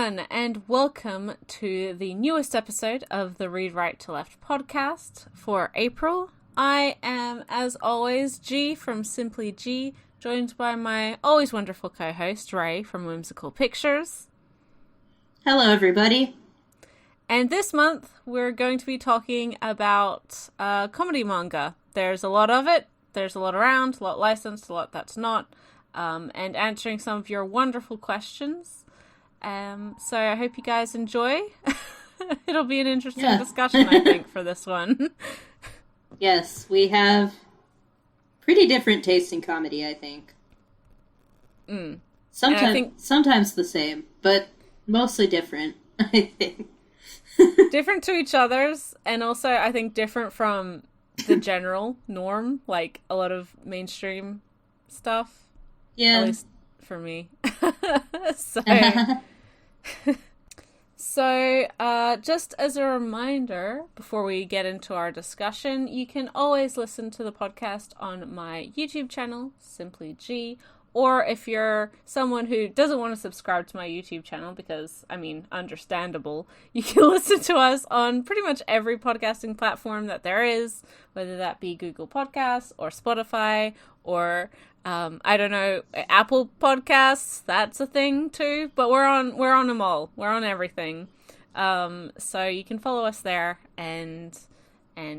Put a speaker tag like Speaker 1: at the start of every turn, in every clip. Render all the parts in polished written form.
Speaker 1: everyone, and welcome to the newest episode of the Read Right to Left podcast for April. I am, as always, G from Simply G, joined by my always wonderful co-host, Ray from Whimsical Pictures.
Speaker 2: Hello, everybody.
Speaker 1: And this month, we're going to be talking about comedy manga. There's a lot of it, there's a lot around, a lot licensed, a lot that's not, and answering some of your wonderful questions. So I hope you guys enjoy. It'll be an interesting discussion, I think, for this one.
Speaker 2: Yes, we have pretty different taste in comedy, I think. Sometimes the same, but mostly different, I think.
Speaker 1: Different to each other's, and also I think different from the general norm, like a lot of mainstream stuff.
Speaker 2: Yeah.
Speaker 1: At least for me. So, just as a reminder, before we get into our discussion, you can always listen to the podcast on my YouTube channel, Simply G, or if you're someone who doesn't want to subscribe to my YouTube channel, because, I mean, understandable, you can listen to us on pretty much every podcasting platform that there is, whether that be Google Podcasts or Spotify or I don't know, Apple Podcasts, that's a thing too, but we're on them all. We're on everything. So you can follow us there and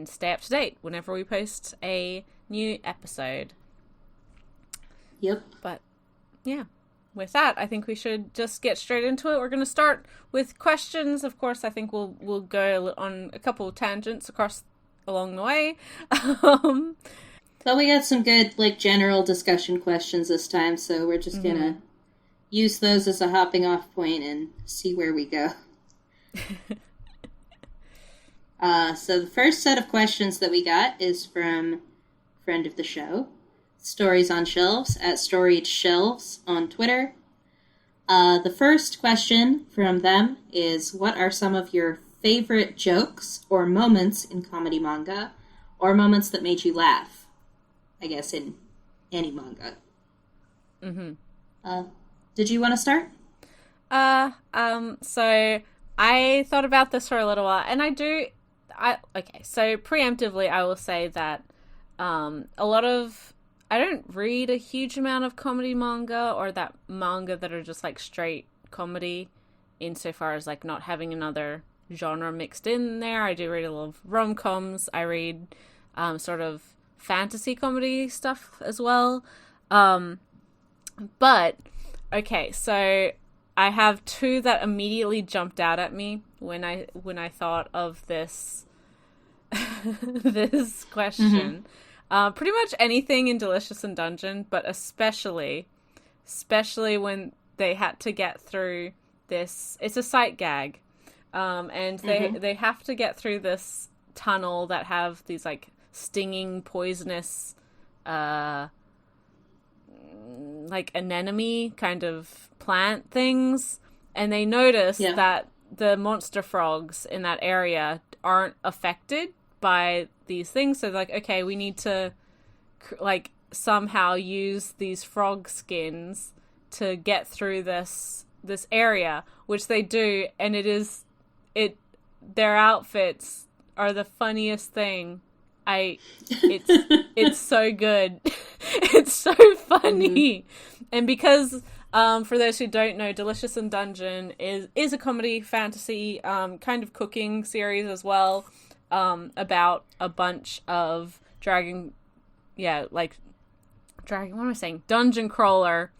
Speaker 1: stay up to date whenever we post a new episode.
Speaker 2: Yep.
Speaker 1: But yeah, with that, I think we should just get straight into it. We're going to start with questions. Of course, I think we'll go on a couple of tangents along the way.
Speaker 2: But we got some good, general discussion questions this time, so we're just gonna use those as a hopping off point and see where we go. So the first set of questions that we got is from friend of the show, Stories on Shelves, at Storied Shelves on Twitter. The first question from them is, what are some of your favorite jokes or moments in comedy manga, or moments that made you laugh? I guess in any manga. Did you want to start?
Speaker 1: So I thought about this for a little while, and so preemptively I will say that I don't read a huge amount of comedy manga, or that manga that are just straight comedy, insofar as not having another genre mixed in there. I do read a lot of rom-coms. I read sort of fantasy comedy stuff as well. But okay, so I have two that immediately jumped out at me when I thought of this this question. Pretty much anything in Delicious in Dungeon, but especially when they had to get through this. It's a sight gag, and they have to get through this tunnel that have these stinging, poisonous, anemone kind of plant things, and they notice that the monster frogs in that area aren't affected by these things, so okay, we need to somehow use these frog skins to get through this area, which they do, and their outfits are the funniest thing. It's so good. It's so funny. And because, for those who don't know, Delicious in Dungeon is a comedy fantasy, kind of cooking series as well, about a bunch of dungeon crawler,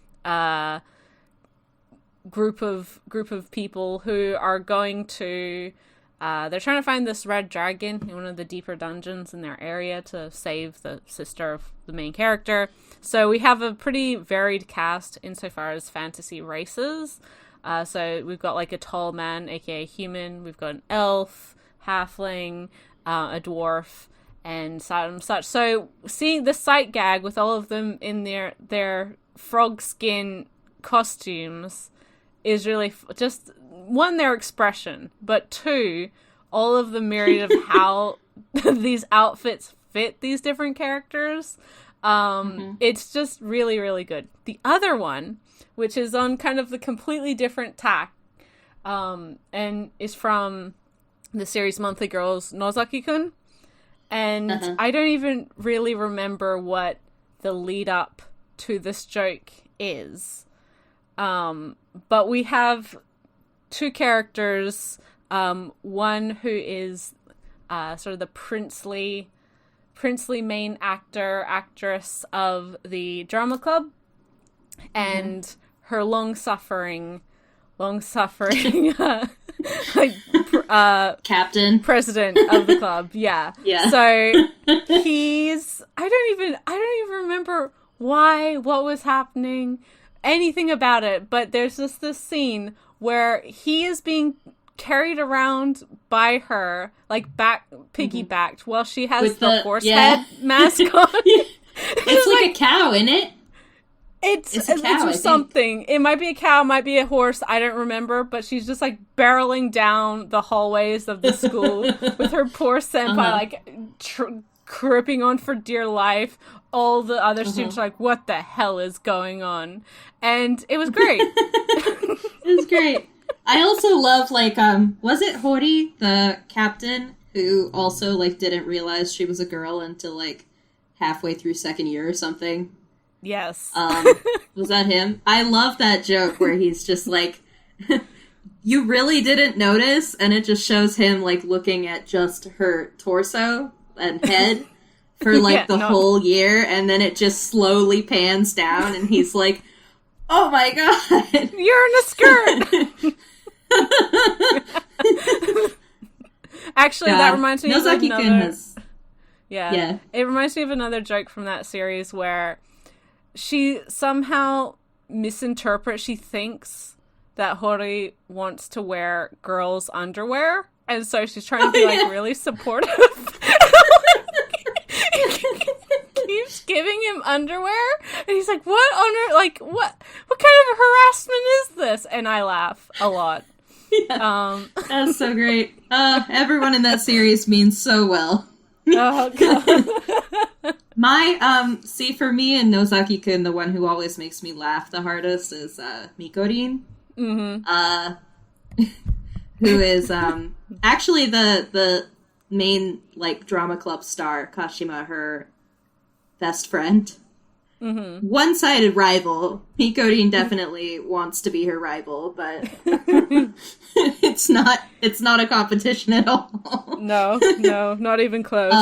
Speaker 1: group of people who are going to, they're trying to find this red dragon in one of the deeper dungeons in their area to save the sister of the main character. So we have a pretty varied cast insofar as fantasy races. So we've got a tall man, aka human. We've got an elf, halfling, a dwarf, and such. So seeing the sight gag with all of them in their frog skin costumes is really just, one, their expression, but two, all of the myriad of how these outfits fit these different characters. It's just really, really good. The other one, which is on kind of the completely different tack, and is from the series Monthly Girls Nozaki-kun. And
Speaker 2: Uh-huh.
Speaker 1: I don't even really remember what the lead up to this joke is. But we have two characters, one who is sort of the princely main actress of the drama club, and her long-suffering
Speaker 2: Captain.
Speaker 1: president of the club. Yeah.
Speaker 2: Yeah.
Speaker 1: So I don't even remember what was happening, anything about it, but there's just this scene where he is being carried around by her, like piggybacked, while she has
Speaker 2: With
Speaker 1: the horse head mask on.
Speaker 2: It's like a cow, isn't it?
Speaker 1: It's
Speaker 2: a cow, I
Speaker 1: or
Speaker 2: think.
Speaker 1: something. It might be a cow, might be a horse. I don't remember, but she's just like barreling down the hallways of the school with her poor senpai like gripping on for dear life. All the other students are like, "What the hell is going on?" And it was great.
Speaker 2: It was great. I also love, like, was it Hori, the captain, who also, like, didn't realize she was a girl until, like, halfway through second year or something?
Speaker 1: Yes.
Speaker 2: Was that him? I love that joke where he's just like, you really didn't notice, and it just shows him, like, looking at just her torso and head for, like, whole year, and then it just slowly pans down, and he's like, oh my god!
Speaker 1: You're in a skirt! Actually, that reminds me of another... Yeah. It reminds me of another joke from that series where she somehow misinterprets, she thinks that Hori wants to wear girls' underwear, and so she's trying to be really supportive. Keeps giving him underwear, and he's like, what on earth, like, what kind of harassment is this? And I laugh a lot.
Speaker 2: Yeah. That's so great. Everyone in that series means so well.
Speaker 1: Oh, God.
Speaker 2: My, see, for me and Nozaki-kun, the one who always makes me laugh the hardest is, Mikorin. Mm-hmm. Who is, actually the main, like, drama club star, Kashima, her best friend. Mm-hmm. One-sided rival. Mikorin definitely wants to be her rival, but it's not a competition at all.
Speaker 1: No, not even close.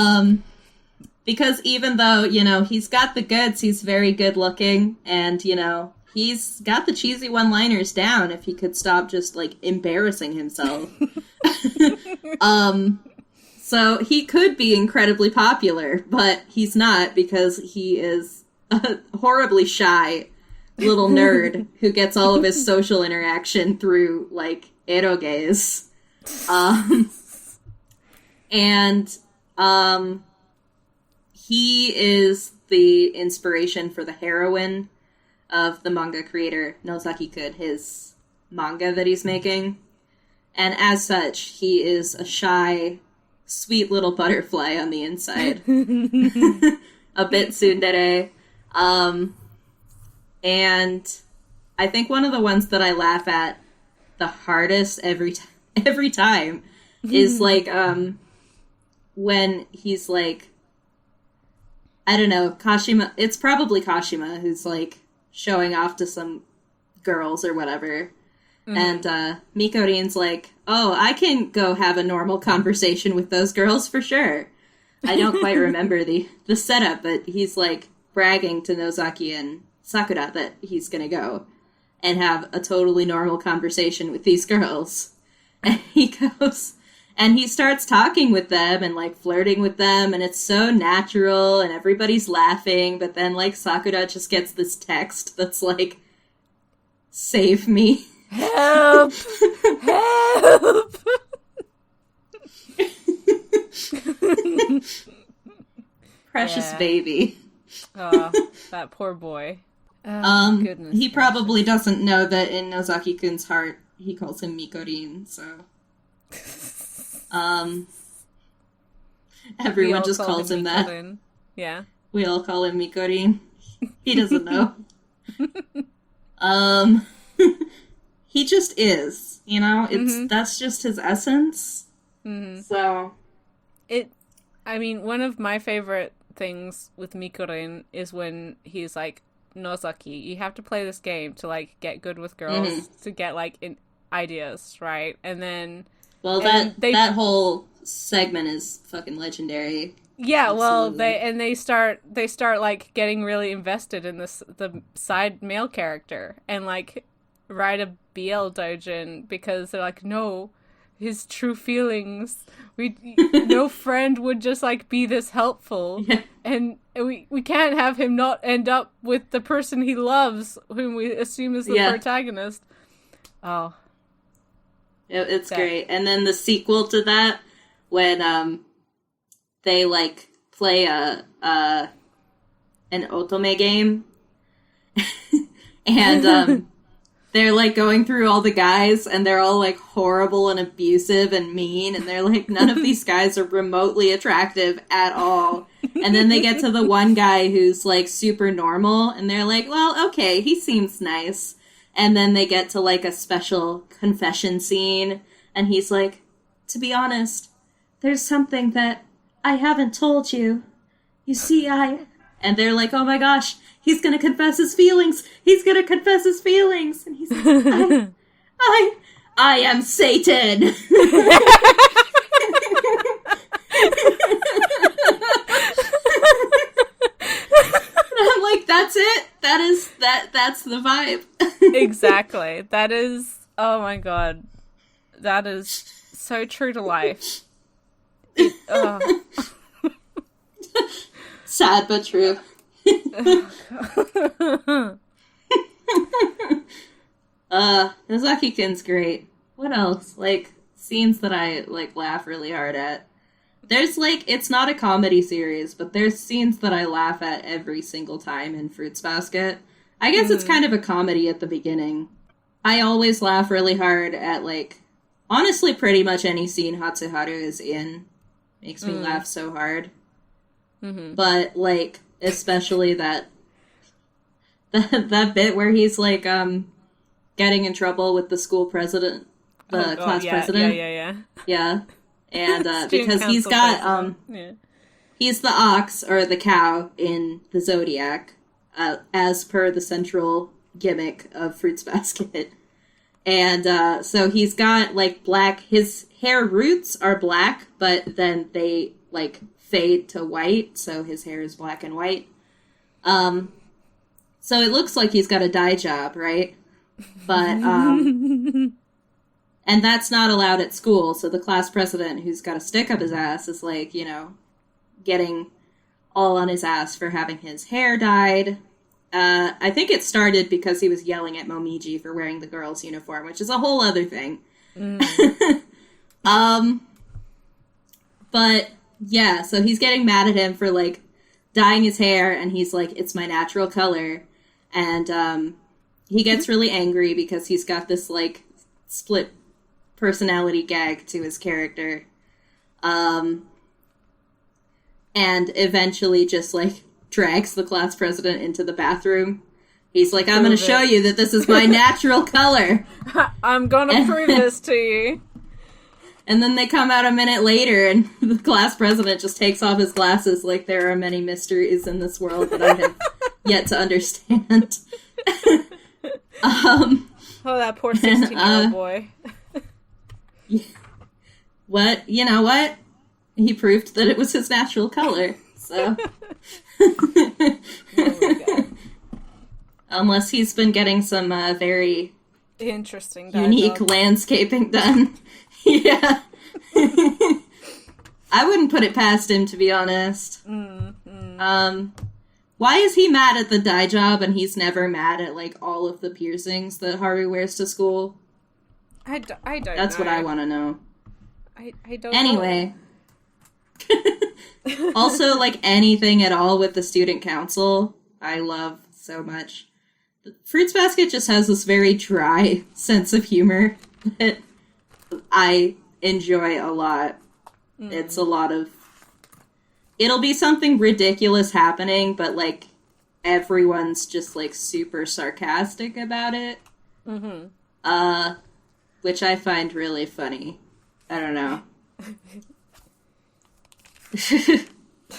Speaker 2: Because even though, you know, he's got the goods, he's very good looking, and, you know, he's got the cheesy one-liners down if he could stop just, like, embarrassing himself. So he could be incredibly popular, but he's not because he is a horribly shy little nerd who gets all of his social interaction through, like, eroges. He is the inspiration for the heroine of the manga creator Nozaki-kun, his manga that he's making. And as such, he is a shy, sweet little butterfly on the inside. A bit tsundere. And I think one of the ones that I laugh at the hardest every time is, like, when he's, like, I don't know, Kashima, it's probably Kashima who's, like, showing off to some girls or whatever. Mm. And Mikorin's like, oh, I can go have a normal conversation with those girls for sure. I don't quite remember the setup, but he's, like, bragging to Nozaki and Sakura that he's gonna go and have a totally normal conversation with these girls. And he goes, and he starts talking with them and, like, flirting with them, and it's so natural, and everybody's laughing, but then, like, Sakura just gets this text that's like, save me.
Speaker 1: Help! Help!
Speaker 2: Precious baby.
Speaker 1: Oh, that poor boy. Oh, goodness.
Speaker 2: He probably doesn't know that in Nozaki-kun's heart, he calls him Mikorin, so... everyone just calls him that.
Speaker 1: Yeah.
Speaker 2: We all call him he just is, you know? That's just his essence. So...
Speaker 1: one of my favorite things with Mikurin is when he's like, Nozaki, you have to play this game to, like, get good with girls, to get, like, ideas, right? And then...
Speaker 2: Well, that whole segment is fucking legendary.
Speaker 1: Yeah, absolutely. Well, they start like getting really invested in the side male character and like write a BL doujin because they're like, no, his true feelings. No friend would just like be this helpful, and we can't have him not end up with the person he loves, whom we assume is the protagonist. Oh,
Speaker 2: it's great. And then the sequel to that, when they like play an otome game, and they're like going through all the guys, and they're all like horrible and abusive and mean, and they're like, none of these guys are remotely attractive at all. And then they get to the one guy who's like super normal, and they're like, well, okay, he seems nice. And then they get to like a special confession scene, and he's like, to be honest, there's something that I haven't told you. You see, And they're like, oh my gosh, he's gonna confess his feelings! He's gonna confess his feelings! And he's like, I am Satan! And I'm like, that's it? That's the vibe.
Speaker 1: Exactly. That is, oh my god. That is so true to life.
Speaker 2: Sad but true. Nozaki-kun's great. What else? Like, scenes that I, like, laugh really hard at. There's, like, it's not a comedy series, but there's scenes that I laugh at every single time in Fruits Basket. I guess it's kind of a comedy at the beginning. I always laugh really hard at, like, honestly, pretty much any scene Hatsuharu is in makes me laugh so hard. But, like, especially that bit where he's, like, getting in trouble with the school president, class president. Yeah. And, because he's got, he's the ox, or the cow, in the Zodiac, as per the central gimmick of Fruits Basket. And, so he's got, like, black, his hair roots are black, but then they, like, fade to white, so his hair is black and white. So it looks like he's got a dye job, right? But, and that's not allowed at school, so the class president, who's got a stick up his ass, is like, you know, getting all on his ass for having his hair dyed. I think it started because he was yelling at Momiji for wearing the girl's uniform, which is a whole other thing. But, yeah, so he's getting mad at him for, like, dyeing his hair, and he's like, it's my natural color. And, he gets really angry because he's got this, like, split personality gag to his character. And eventually just, like, drags the class president into the bathroom. He's like, I'm going to show you that this is my natural color.
Speaker 1: I'm going to prove this to you.
Speaker 2: And then they come out a minute later, and the class president just takes off his glasses like there are many mysteries in this world that I have yet to understand.
Speaker 1: Oh, that poor 16-year-old boy.
Speaker 2: What? You know what? He proved that it was his natural color, so...
Speaker 1: Oh my god.
Speaker 2: Unless he's been getting some very...
Speaker 1: interesting
Speaker 2: unique landscaping done. Yeah. I wouldn't put it past him, to be honest. Why is he mad at the dye job and he's never mad at, like, all of the piercings that Haru wears to school?
Speaker 1: I don't
Speaker 2: That's
Speaker 1: know.
Speaker 2: what I want to know.
Speaker 1: I don't
Speaker 2: anyway. Also, like, anything at all with the student council, I love so much. Fruits Basket just has this very dry sense of humor that I enjoy a lot. It's a lot of... It'll be something ridiculous happening, but, like, everyone's just, like, super sarcastic about it. which I find really funny. I don't know.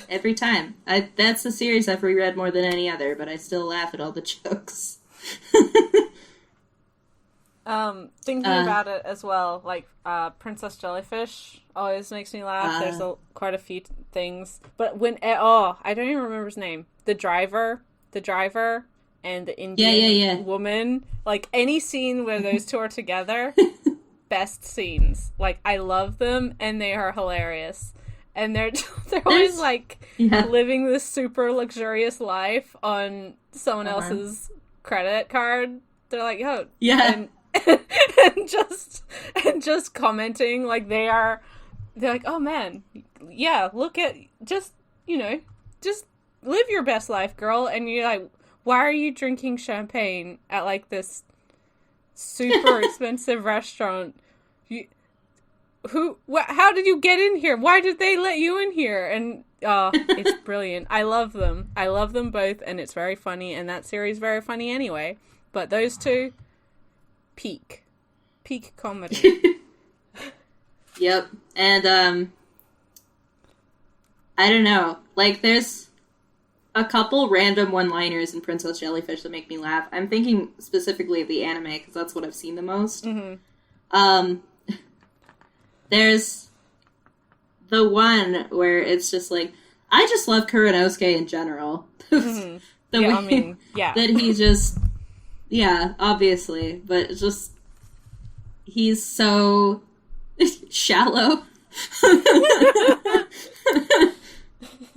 Speaker 2: Every time. That's the series I've reread more than any other, but I still laugh at all the jokes.
Speaker 1: Thinking about it as well, like, Princess Jellyfish always makes me laugh. There's quite a few things. But I don't even remember his name. The driver, and the Indian woman. Like, any scene where those two are together, best scenes. Like, I love them, and they are hilarious. And they're always, like, living this super luxurious life on someone else's credit card. They're like, oh,
Speaker 2: yeah.
Speaker 1: And just commenting, like, they're like, oh man, yeah, look at, just live your best life, girl. And you're like, why are you drinking champagne at, like, this super expensive restaurant? How did you get in here? Why did they let you in here? And it's brilliant. I love them both, and it's very funny, and that series is very funny anyway. But those two, peak comedy.
Speaker 2: Yep. And I don't know, like, there's a couple random one-liners in Princess Jellyfish that make me laugh. I'm thinking specifically of the anime, because that's what I've seen the most. There's the one where it's just like, I just love Kuranosuke in general. That he just, obviously, but it's just, he's so shallow.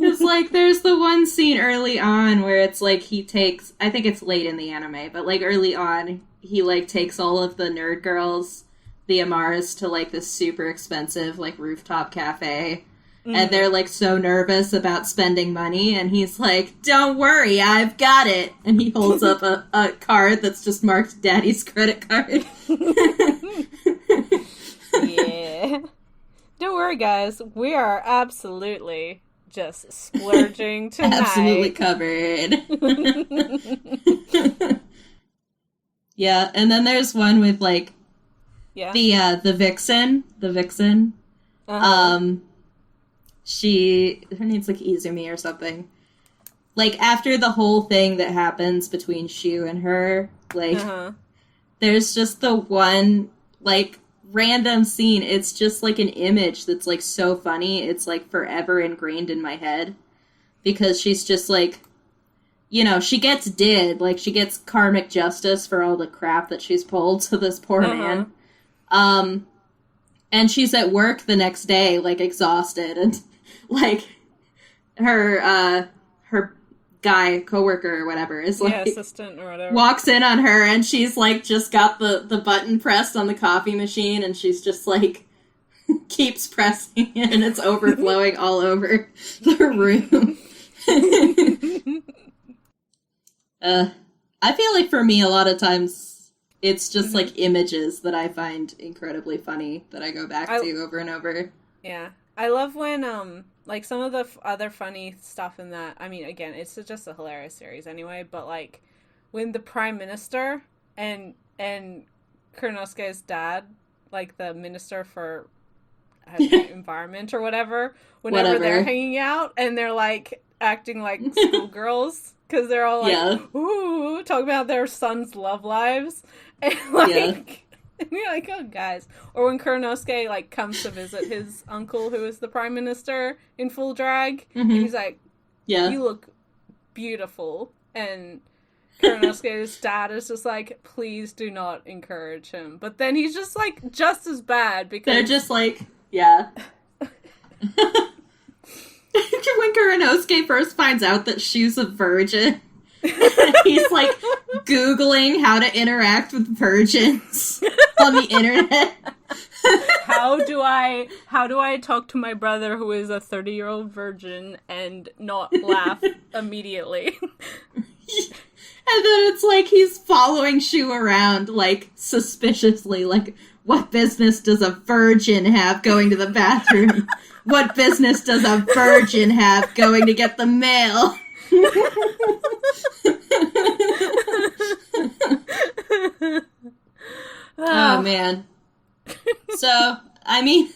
Speaker 2: It's like, there's the one scene early on where it's like he takes, I think it's late in the anime, but, like, early on, he, like, takes all of the nerd girls, the Amaras, to, like, this super expensive, like, rooftop cafe. And they're, like, so nervous about spending money, and he's like, don't worry, I've got it. And he holds up a card that's just marked Daddy's credit card.
Speaker 1: Yeah. Don't worry, guys. We are absolutely just splurging tonight.
Speaker 2: Absolutely covered. Yeah, and then there's one with, like, the vixen. The vixen. Her name's, like, Izumi or something. Like, after the whole thing that happens between Shu and her, like, there's just the one, like, random scene. It's just, like, an image that's, like, so funny. It's, like, forever ingrained in my head. Because she's just, like, you know, she gets like, she gets karmic justice for all the crap that she's pulled to this poor man. And she's at work the next day, like, exhausted, and, like, her guy, coworker or whatever, is, like,
Speaker 1: assistant or whatever,
Speaker 2: walks in on her, and she's, like, just got the button pressed on the coffee machine, and she's just, like, keeps pressing it, and it's overflowing all over the room. I feel like for me, a lot of times, it's just, like, images that I find incredibly funny that I go back to over and over.
Speaker 1: Yeah. I love when, like, some of the other funny stuff in that, I mean, again, it's just a hilarious series anyway, but, like, when the Prime Minister and Kuranosuke's dad, like, the Minister for Environment or whatever, whenever they're hanging out, and they're, like, acting like schoolgirls, because they're all, like, ooh, talking about their sons' love lives, and, like... And you're like, oh, guys. Or when Kuranosuke, like, comes to visit his uncle, who is the Prime Minister, in full drag. And he's like, you look beautiful. And Kuranosuke's dad is just like, please do not encourage him. But then he's just, like, just as bad because...
Speaker 2: They're just like, When Kuranosuke first finds out that she's a virgin... He's, like, Googling how to interact with virgins on the internet.
Speaker 1: How do I talk to my brother who is a 30-year-old virgin and not laugh immediately?
Speaker 2: And then it's like he's following Shu around, like, suspiciously, like, what business does a virgin have going to the bathroom? What business does a virgin have going to get the mail? Oh, man. So, I mean,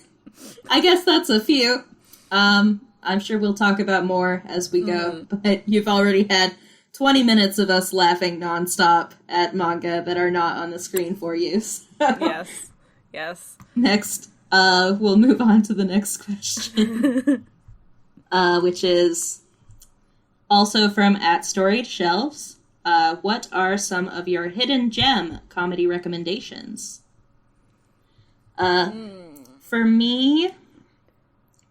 Speaker 2: I guess that's a few. I'm sure we'll talk about more as we go, but you've already had 20 minutes of us laughing nonstop at manga that are not on the screen for you. So.
Speaker 1: Yes.
Speaker 2: Next, we'll move on to the next question, which is also from @StoriedShelves. What are some of your hidden gem comedy recommendations? For me,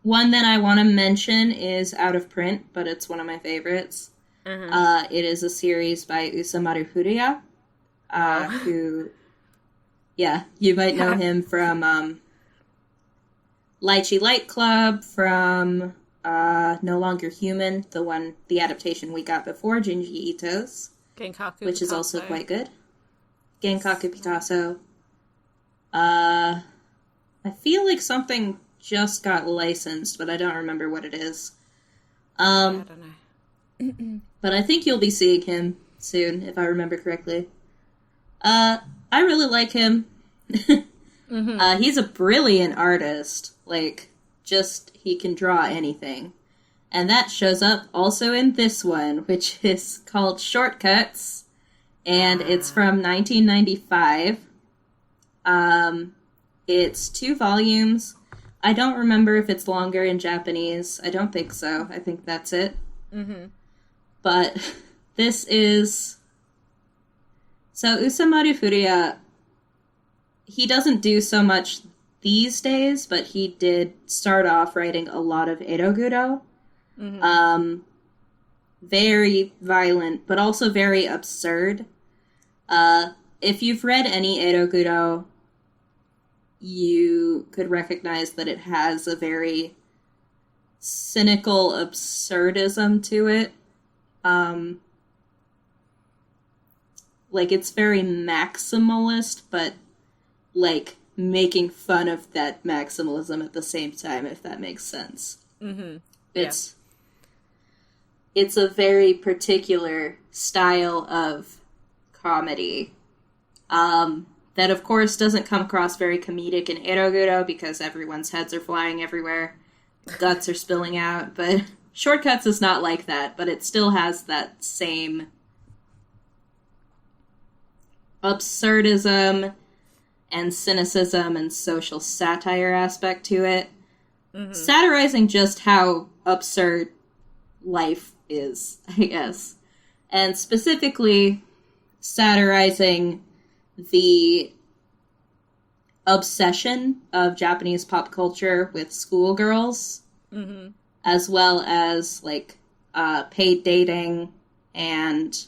Speaker 2: one that I want to mention is Out of Print, but it's one of my favorites. It is a series by Usamaru Furuya, who, you might know him from Lychee Light Club, from No Longer Human, the adaptation we got before, Junji Ito's,
Speaker 1: Genkaku
Speaker 2: which
Speaker 1: Picasso.
Speaker 2: is also quite good. Genkaku Picasso. I feel like something just got licensed, but I don't remember what it is.
Speaker 1: I don't know.
Speaker 2: But I think you'll be seeing him soon, if I remember correctly. I really like him. He's a brilliant artist. Like, he can draw anything. And that shows up also in this one, which is called Shortcuts. And it's from 1995. It's 2 volumes. I don't remember if it's longer in Japanese. I don't think so. I think that's it. But this is... So Usamaru Furuya, he doesn't do so much these days, but he did start off writing a lot of Eroguro. Very violent, but also very absurd. If you've read any Eroguro, you could recognize that it has a very cynical absurdism to it. Like, it's very maximalist, but, like, making fun of that maximalism at the same time, if that makes sense. It's a very particular style of comedy, that, of course, doesn't come across very comedic in Eroguro because everyone's heads are flying everywhere, guts are spilling out, but Shortcuts is not like that, but it still has that same absurdism and cynicism and social satire aspect to it. Satirizing just how absurd life is, I guess. And specifically satirizing the obsession of Japanese pop culture with schoolgirls, as well as, like, paid dating and,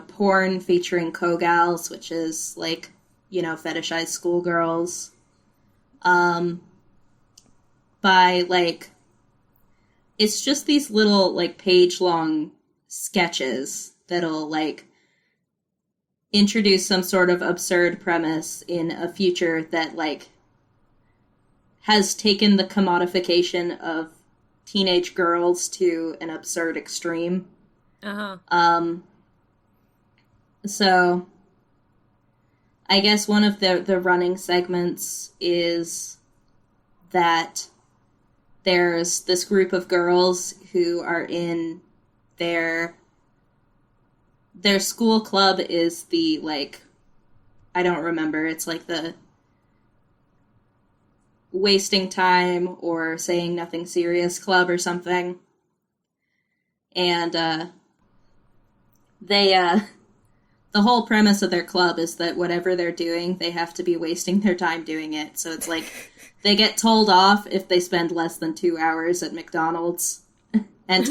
Speaker 2: porn featuring kogals, which is, like, fetishized schoolgirls. By, like, it's just these little, like, page-long sketches that'll, like, introduce some sort of absurd premise in a future that, like, has taken the commodification of teenage girls to an absurd extreme. So, I guess one of the running segments is that there's this group of girls who are in their school club is the, like, I don't remember, it's like the wasting time or saying nothing serious club or something. And, the whole premise of their club is that whatever they're doing, they have to be wasting their time doing it. So it's like, they get told off if they spend less than 2 hours at McDonald's. And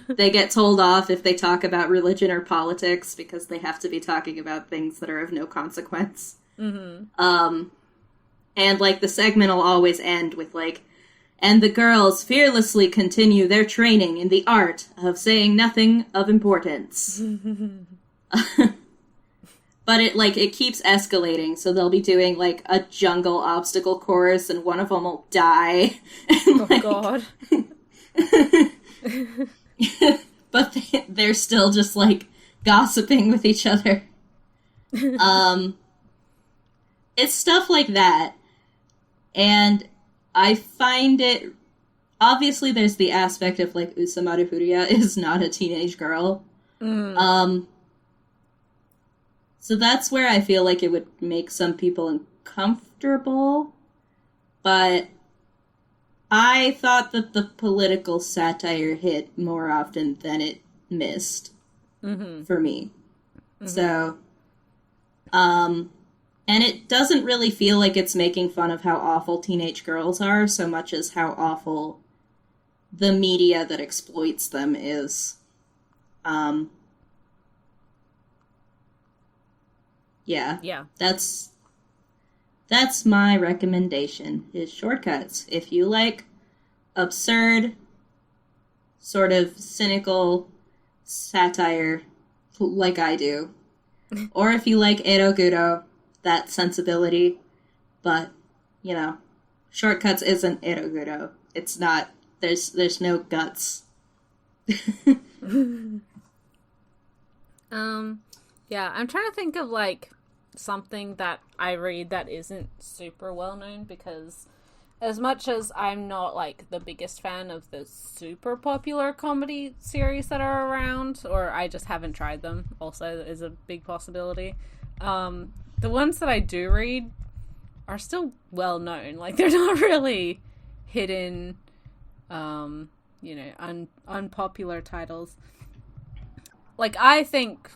Speaker 2: they get told off if they talk about religion or politics because they have to be talking about things that are of no consequence. And, like, the segment will always end with, like, and the girls fearlessly continue their training in the art of saying nothing of importance. But it keeps escalating, so they'll be doing, like, a jungle obstacle course, and one of them will die. And,
Speaker 1: oh, God.
Speaker 2: But they're still just, like, gossiping with each other. it's stuff like that. And I find it, obviously there's the aspect of, like, Usamaru Furuya is not a teenage girl. So that's where I feel like it would make some people uncomfortable. But I thought that the political satire hit more often than it missed for me. So, and it doesn't really feel like it's making fun of how awful teenage girls are so much as how awful the media that exploits them is. Yeah. That's my recommendation, is Shortcuts. If you like absurd, sort of cynical satire like I do, or if you like eroguro, that sensibility, but, you know, Shortcuts isn't eroguro. It's not. There's no guts.
Speaker 1: Yeah, I'm trying to think of, like, something that I read that isn't super well known, because as much as I'm not, like, the biggest fan of the super popular comedy series that are around, or I just haven't tried them, also is a big possibility, the ones that I do read are still well known. Like, they're not really hidden, unpopular titles. Like, I think,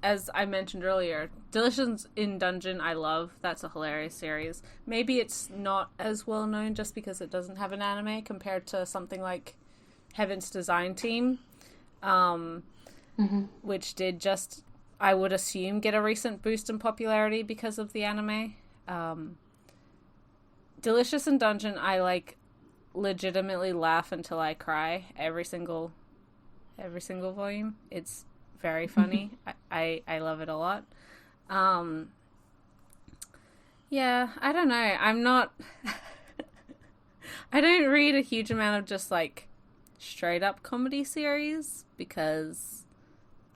Speaker 1: as I mentioned earlier, Delicious in Dungeon, I love. That's a hilarious series. Maybe it's not as well known just because it doesn't have an anime compared to something like Heaven's Design Team, which did just, I would assume, get a recent boost in popularity because of the anime. Delicious in Dungeon, I, like, legitimately laugh until I cry every single volume. It's very funny. I love it a lot. Yeah, I don't know. I'm not... I don't read a huge amount of just, like, straight up comedy series because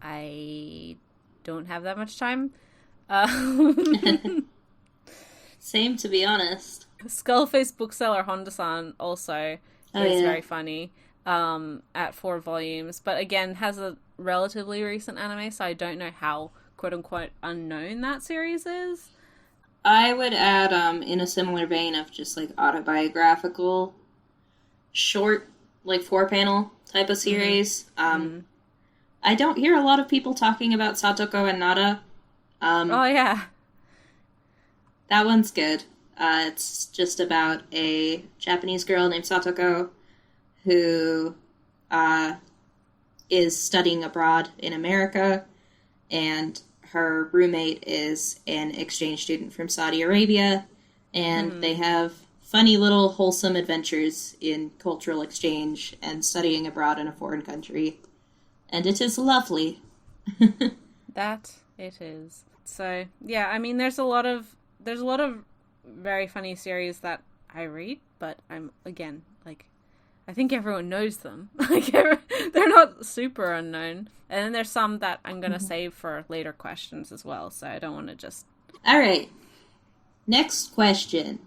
Speaker 1: I don't have that much time.
Speaker 2: Same, to be honest.
Speaker 1: Skullface bookseller Honda-san also is very funny at 4 volumes, but again has a relatively recent anime, so I don't know how quote-unquote unknown that series is.
Speaker 2: I would add, in a similar vein of just, like, autobiographical, short, like, 4-panel type of series. I don't hear a lot of people talking about Satoko and Nada.
Speaker 1: Oh, yeah.
Speaker 2: That one's good. It's just about a Japanese girl named Satoko who is studying abroad in America, and her roommate is an exchange student from Saudi Arabia, and they have funny little wholesome adventures in cultural exchange and studying abroad in a foreign country. And it is lovely.
Speaker 1: That it is. So, yeah, I mean, there's a lot of very funny series that I read, but I'm, again, like, I think everyone knows them. Like, they're not super unknown. And then there's some that I'm going to save for later questions as well, so I don't want to just...
Speaker 2: All right. Next question.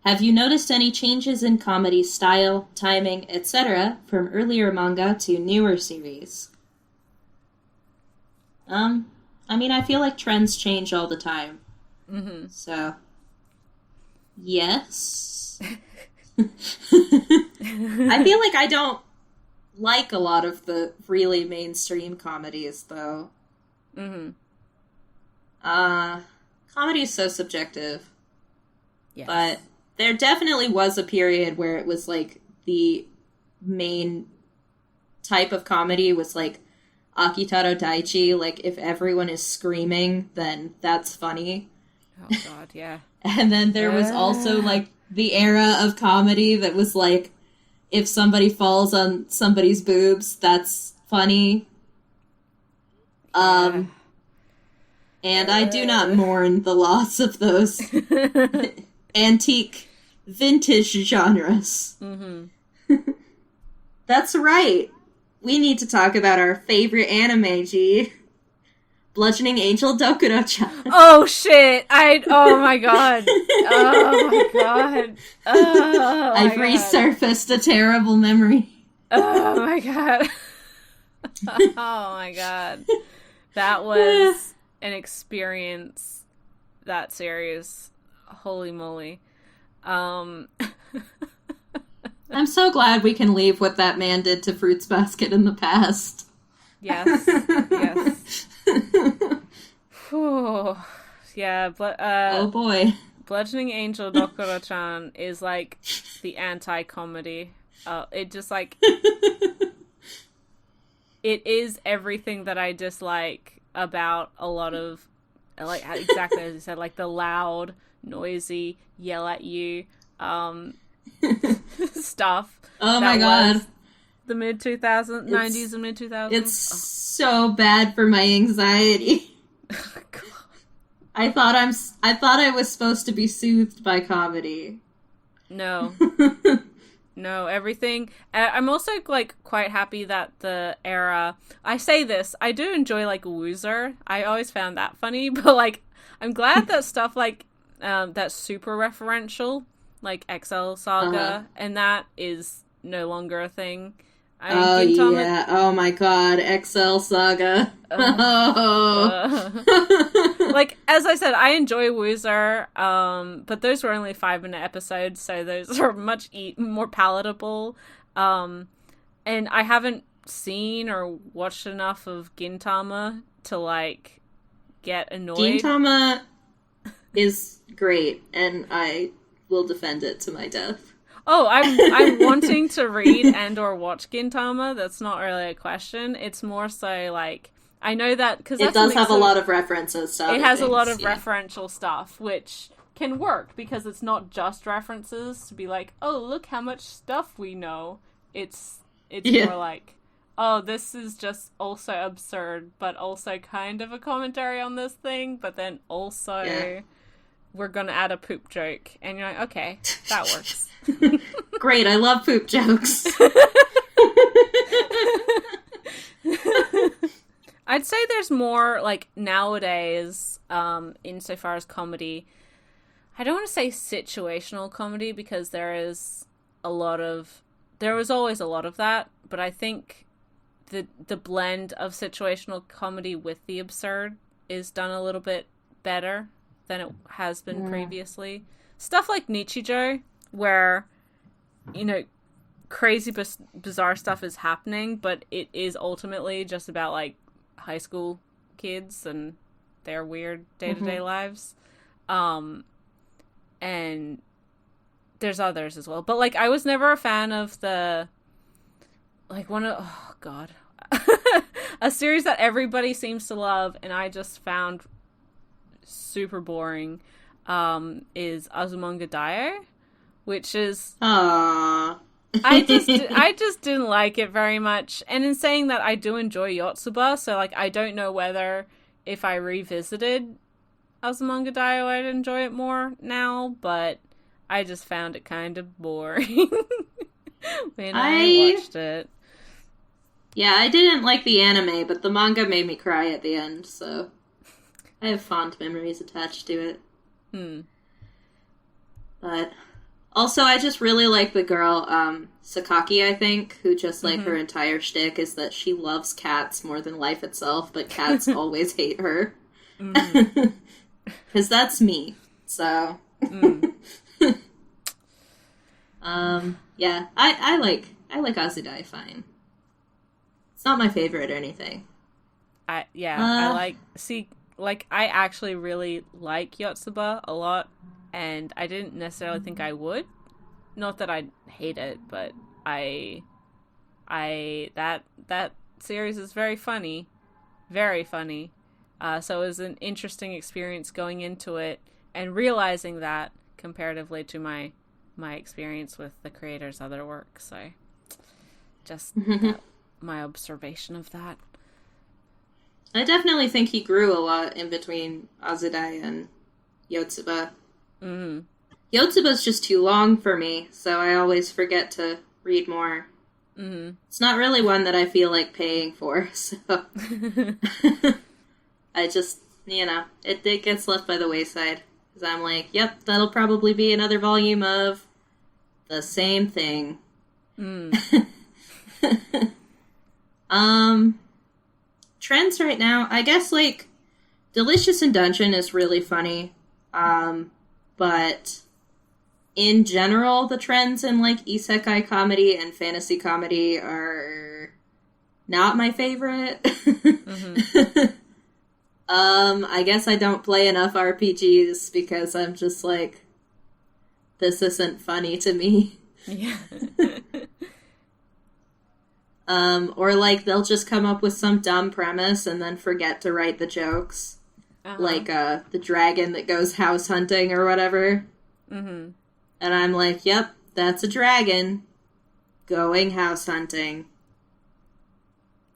Speaker 2: Have you noticed any changes in comedy style, timing, etc. from earlier manga to newer series? I mean, I feel like trends change all the time. So, yes. I feel like I don't like a lot of the really mainstream comedies, though. Comedy is so subjective. Yes. But there definitely was a period where it was, like, the main type of comedy was, like, Akitaro Daichi. Like, if everyone is screaming, then that's funny.
Speaker 1: Oh, God, yeah.
Speaker 2: And then there was also, like, the era of comedy that was, like, if somebody falls on somebody's boobs, that's funny. And I do not mourn the loss of those antique, vintage genres. That's right. We need to talk about our favorite anime, G. Bludgeoning Angel Dokuro-chan.
Speaker 1: Oh shit! Oh my god! Oh my god! Oh my
Speaker 2: I've resurfaced a terrible memory.
Speaker 1: Oh my god! Oh my god! That was an experience. That series, holy moly!
Speaker 2: I'm so glad we can leave what that man did to Fruits Basket in the past.
Speaker 1: Yes. Yes. Whew. Yeah, but
Speaker 2: oh boy.
Speaker 1: Bludgeoning Angel Dokuro-chan is like the anti-comedy. It just like it is everything that I dislike about a lot of, like, exactly as you said, like the loud, noisy, yell at you stuff.
Speaker 2: Oh my god.
Speaker 1: The mid-2000s, 90s and mid-2000s.
Speaker 2: It's so bad for my anxiety. I thought I was supposed to be soothed by comedy.
Speaker 1: No. No, everything. I'm also, like, quite happy that the era... I say this, I do enjoy, like, Loser. I always found that funny, but, like, I'm glad that stuff, like, that's super referential, like XL Saga, and that is no longer a thing.
Speaker 2: Yeah. Oh my god, XL Saga.
Speaker 1: Like, as I said, I enjoy Woozer, but those were only 5-minute episodes, so those are much more palatable. And I haven't seen or watched enough of Gintama to, like, get annoyed.
Speaker 2: Gintama is great, and I will defend it to my death.
Speaker 1: Oh, I'm wanting to read and or watch Gintama. That's not really a question. It's more so like I know that because
Speaker 2: it does have a lot of references.
Speaker 1: It has a lot of referential stuff, which can work because it's not just references to be like, oh, look how much stuff we know. It's more like, oh, this is just also absurd, but also kind of a commentary on this thing. But then also we're gonna add a poop joke, and you're like, okay, that works.
Speaker 2: Great, I love poop jokes.
Speaker 1: I'd say there's more, like, nowadays, insofar as comedy. I don't want to say situational comedy, because there was always a lot of that, but I think the blend of situational comedy with the absurd is done a little bit better than it has been previously. Stuff like Nichijou, where, you know, crazy bizarre stuff is happening, but it is ultimately just about, like, high school kids and their weird day-to-day lives. And there's others as well. But, like, I was never a fan of a series that everybody seems to love and I just found super boring, is Azumanga Daioh, which is...
Speaker 2: Aww.
Speaker 1: I just didn't like it very much. And in saying that, I do enjoy Yotsuba, so, like, I don't know whether if I revisited Azumanga Daioh I'd enjoy it more now, but I just found it kind of boring when I watched it.
Speaker 2: Yeah, I didn't like the anime, but the manga made me cry at the end, so I have fond memories attached to it. But... also, I just really like the girl, Sakaki, I think, who just, like, her entire shtick is that she loves cats more than life itself, but cats always hate her. Because that's me, so. Yeah, I like Azudai fine. It's not my favorite or anything.
Speaker 1: I actually really like Yotsuba a lot. And I didn't necessarily think I would. Not that I'd hate it, but that series is very funny. Very funny. So it was an interesting experience going into it and realizing that comparatively to my experience with the creator's other work. So just my observation of that.
Speaker 2: I definitely think he grew a lot in between Azudai and Yotsuba. Yotsuba's just too long for me, so I always forget to read more. It's not really one that I feel like paying for, so... I just, it gets left by the wayside. Because I'm like, yep, that'll probably be another volume of the same thing. Trends right now, I guess, like, Delicious in Dungeon is really funny. But in general, the trends in, like, isekai comedy and fantasy comedy are not my favorite. I guess I don't play enough RPGs because I'm just like, this isn't funny to me.
Speaker 1: Yeah.
Speaker 2: Or like they'll just come up with some dumb premise and then forget to write the jokes. Like the dragon that goes house hunting or whatever. And I'm like, yep, that's a dragon going house hunting.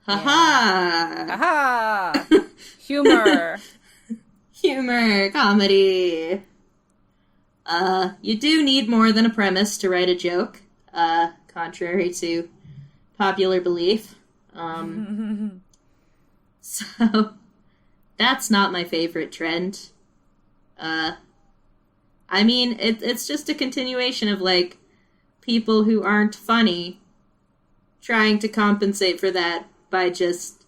Speaker 2: Ha-ha!
Speaker 1: Ha-ha! Humor!
Speaker 2: Humor, comedy. You do need more than a premise to write a joke, contrary to popular belief. So, that's not my favorite trend. I mean, it's just a continuation of, like, people who aren't funny trying to compensate for that by just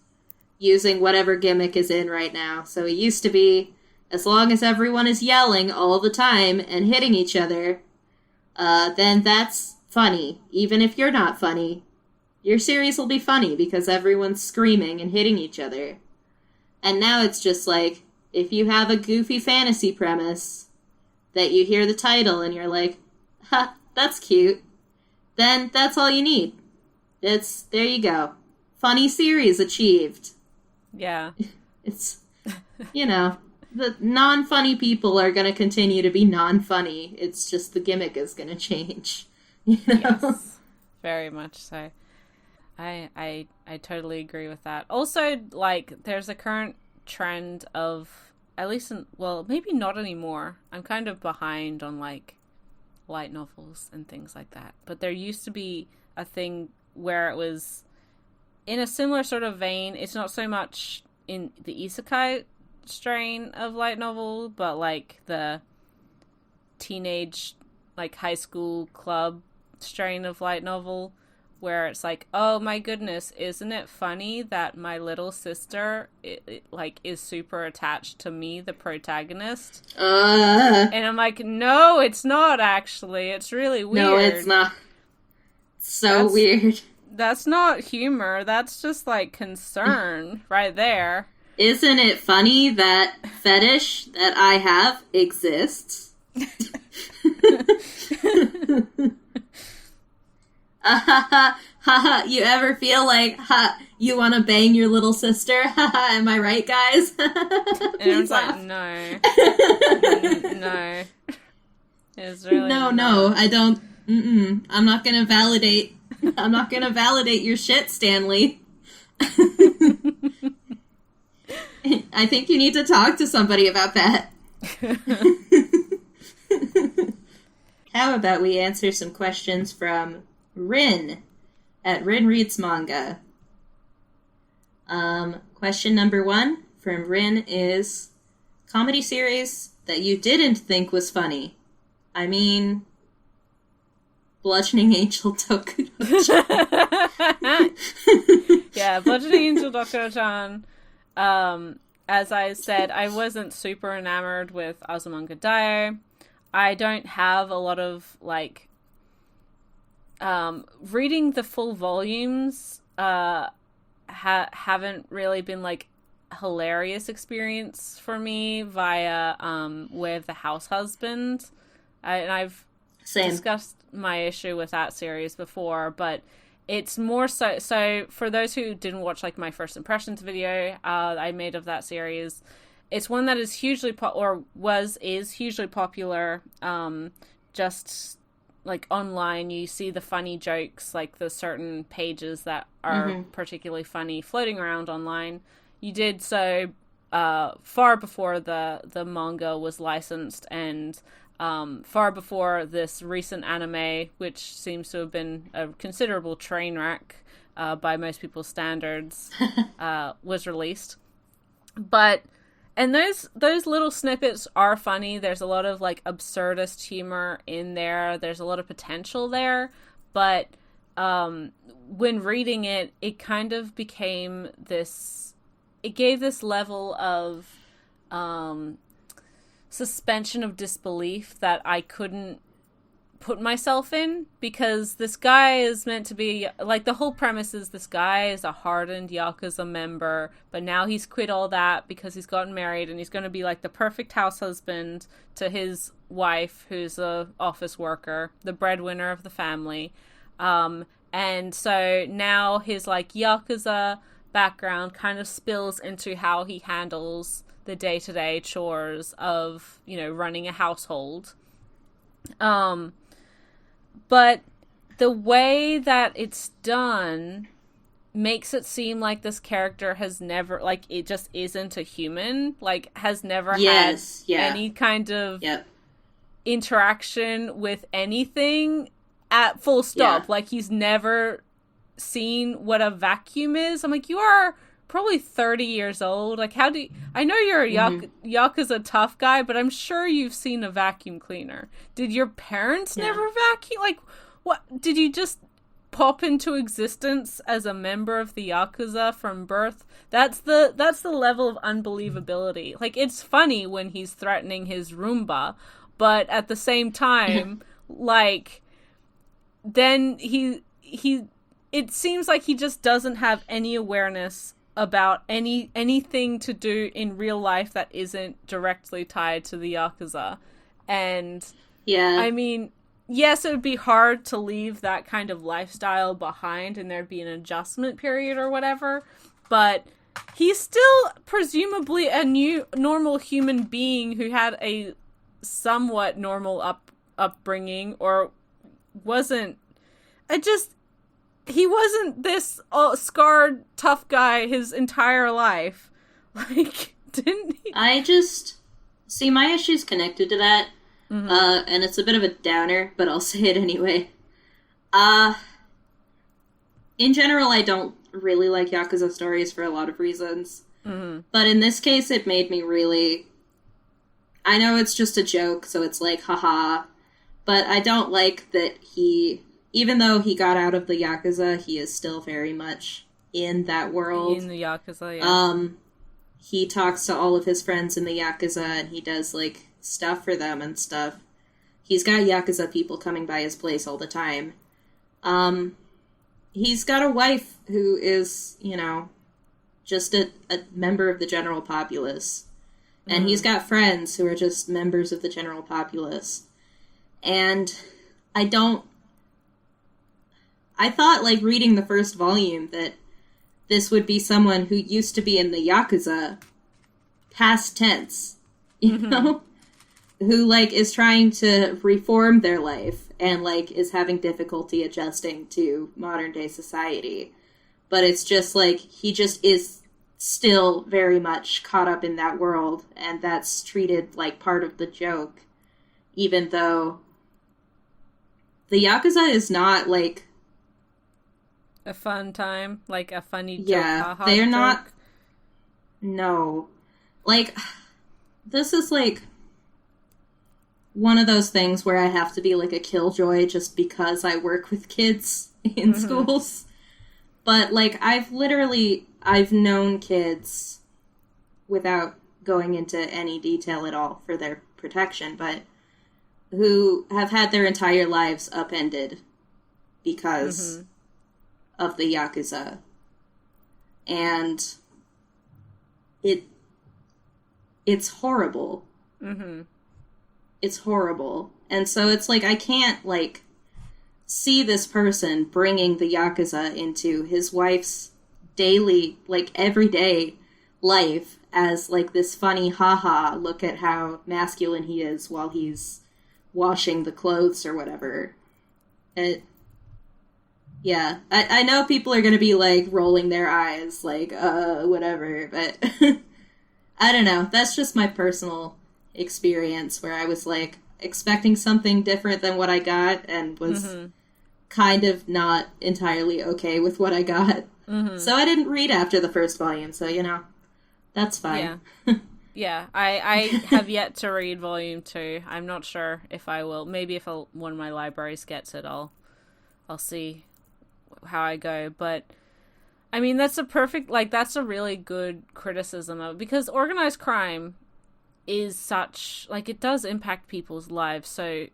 Speaker 2: using whatever gimmick is in right now. So it used to be, as long as everyone is yelling all the time and hitting each other, then that's funny. Even if you're not funny, your series will be funny because everyone's screaming and hitting each other. And now it's just like, if you have a goofy fantasy premise that you hear the title and you're like, ha, that's cute, then that's all you need. There you go. Funny series achieved.
Speaker 1: Yeah.
Speaker 2: It's, the non-funny people are going to continue to be non-funny. It's just the gimmick is going to change.
Speaker 1: Yes, very much so. I totally agree with that. Also, like, there's a current trend of, at least maybe not anymore. I'm kind of behind on, like, light novels and things like that. But there used to be a thing where it was in a similar sort of vein. It's not so much in the isekai strain of light novel, but like the teenage, like high school club strain of light novel, where it's like, oh my goodness, isn't it funny that my little sister like is super attached to me, the protagonist? And I'm like, no, it's not actually. It's really weird.
Speaker 2: No, it's not. That's weird.
Speaker 1: That's not humor. That's just like concern right there.
Speaker 2: Isn't it funny that fetish that I have exists? You ever feel like you want to bang your little sister? Am I right, guys?
Speaker 1: And I was like, no. No. It's really
Speaker 2: no, I don't. I'm not gonna validate. I'm not gonna validate your shit, Stanley. I think you need to talk to somebody about that. How about we answer some questions from Rin at Rin Reads Manga. Question number 1 from Rin is, comedy series that you didn't think was funny. I mean, Bludgeoning Angel Dokuro-chan.
Speaker 1: Yeah, Bludgeoning Angel Dokuro-chan. As I said, I wasn't super enamored with Azumanga Daioh. I don't have a lot of, like, reading the full volumes haven't really been, like, a hilarious experience for me via Way of the House Husband. I've discussed my issue with that series before, but it's more so for those who didn't watch, like, my first impressions video I made of that series, it's one that is hugely hugely popular. Just like online, you see the funny jokes, like the certain pages that are particularly funny floating around online. You did so far before the manga was licensed, and far before this recent anime, which seems to have been a considerable train wreck by most people's standards, was released. But And those little snippets are funny. There's a lot of like absurdist humor in there. There's a lot of potential there, but when reading it, it kind of became this. It gave this level of suspension of disbelief that I couldn't put myself in, because this guy is meant to be like, the whole premise is this guy is a hardened Yakuza member, but now he's quit all that because he's gotten married, and he's going to be like the perfect house husband to his wife, who's a office worker, the breadwinner of the family. And so now his like Yakuza background kind of spills into how he handles the day-to-day chores of, you know, running a household. But the way that it's done makes it seem like this character has never, like, it just isn't a human, like, has never had any kind of interaction with anything at full stop. Like, he's never seen what a vacuum is. I'm like, you are probably 30 years old. Like, how do you... I know you're a Yakuza tough guy, but I'm sure you've seen a vacuum cleaner. Did your parents never vacuum? Like, what? Did you just pop into existence as a member of the Yakuza from birth? That's the level of unbelievability. Like, it's funny when he's threatening his Roomba, but at the same time, like, then he it seems like he just doesn't have any awareness about anything to do in real life that isn't directly tied to the Yakuza. And I mean, yes, it would be hard to leave that kind of lifestyle behind, and there'd be an adjustment period or whatever, but he's still presumably a new normal human being who had a somewhat normal upbringing, or wasn't... he wasn't this scarred tough guy his entire life. Like, didn't he?
Speaker 2: I just... See, my issue's connected to that. And it's a bit of a downer, but I'll say it anyway. In general, I don't really like Yakuza stories for a lot of reasons. But in this case, it made me really... I know it's just a joke, so it's like, haha. But I don't like that he... Even though he got out of the Yakuza, he is still very much in that world.
Speaker 1: In the Yakuza, yeah.
Speaker 2: He talks to all of his friends in the Yakuza, and he does, like, stuff for them and stuff. He's got Yakuza people coming by his place all the time. He's got a wife who is, you know, just a member of the general populace. And he's got friends who are just members of the general populace. And I thought, like, reading the first volume that this would be someone who used to be in the Yakuza, past tense, you know? Who, like, is trying to reform their life and, like, is having difficulty adjusting to modern-day society. But it's just, like, he just is still very much caught up in that world, and that's treated like part of the joke, even though the Yakuza is not, like...
Speaker 1: a fun time? Like, a funny joke?
Speaker 2: Yeah, they're not... No. Like, this is, like, one of those things where I have to be, like, a killjoy just because I work with kids in schools. But, like, I've known kids, without going into any detail at all for their protection, but who have had their entire lives upended because of the Yakuza. And it's horrible. It's horrible. And so it's like, I can't, like, see this person bringing the Yakuza into his wife's daily, like, everyday life as, like, this funny, haha, look at how masculine he is while he's washing the clothes or whatever. Yeah, I know people are going to be, like, rolling their eyes, like, whatever, but I don't know. That's just my personal experience where I was, like, expecting something different than what I got and was kind of not entirely okay with what I got. So I didn't read after the first volume, so, you know, that's fine.
Speaker 1: Yeah. Yeah, I have yet to read volume 2. I'm not sure if I will. Maybe if one of my libraries gets it, I'll see how I go. But I mean, that's that's a really good criticism of it, because organized crime is such, like, it does impact people's lives so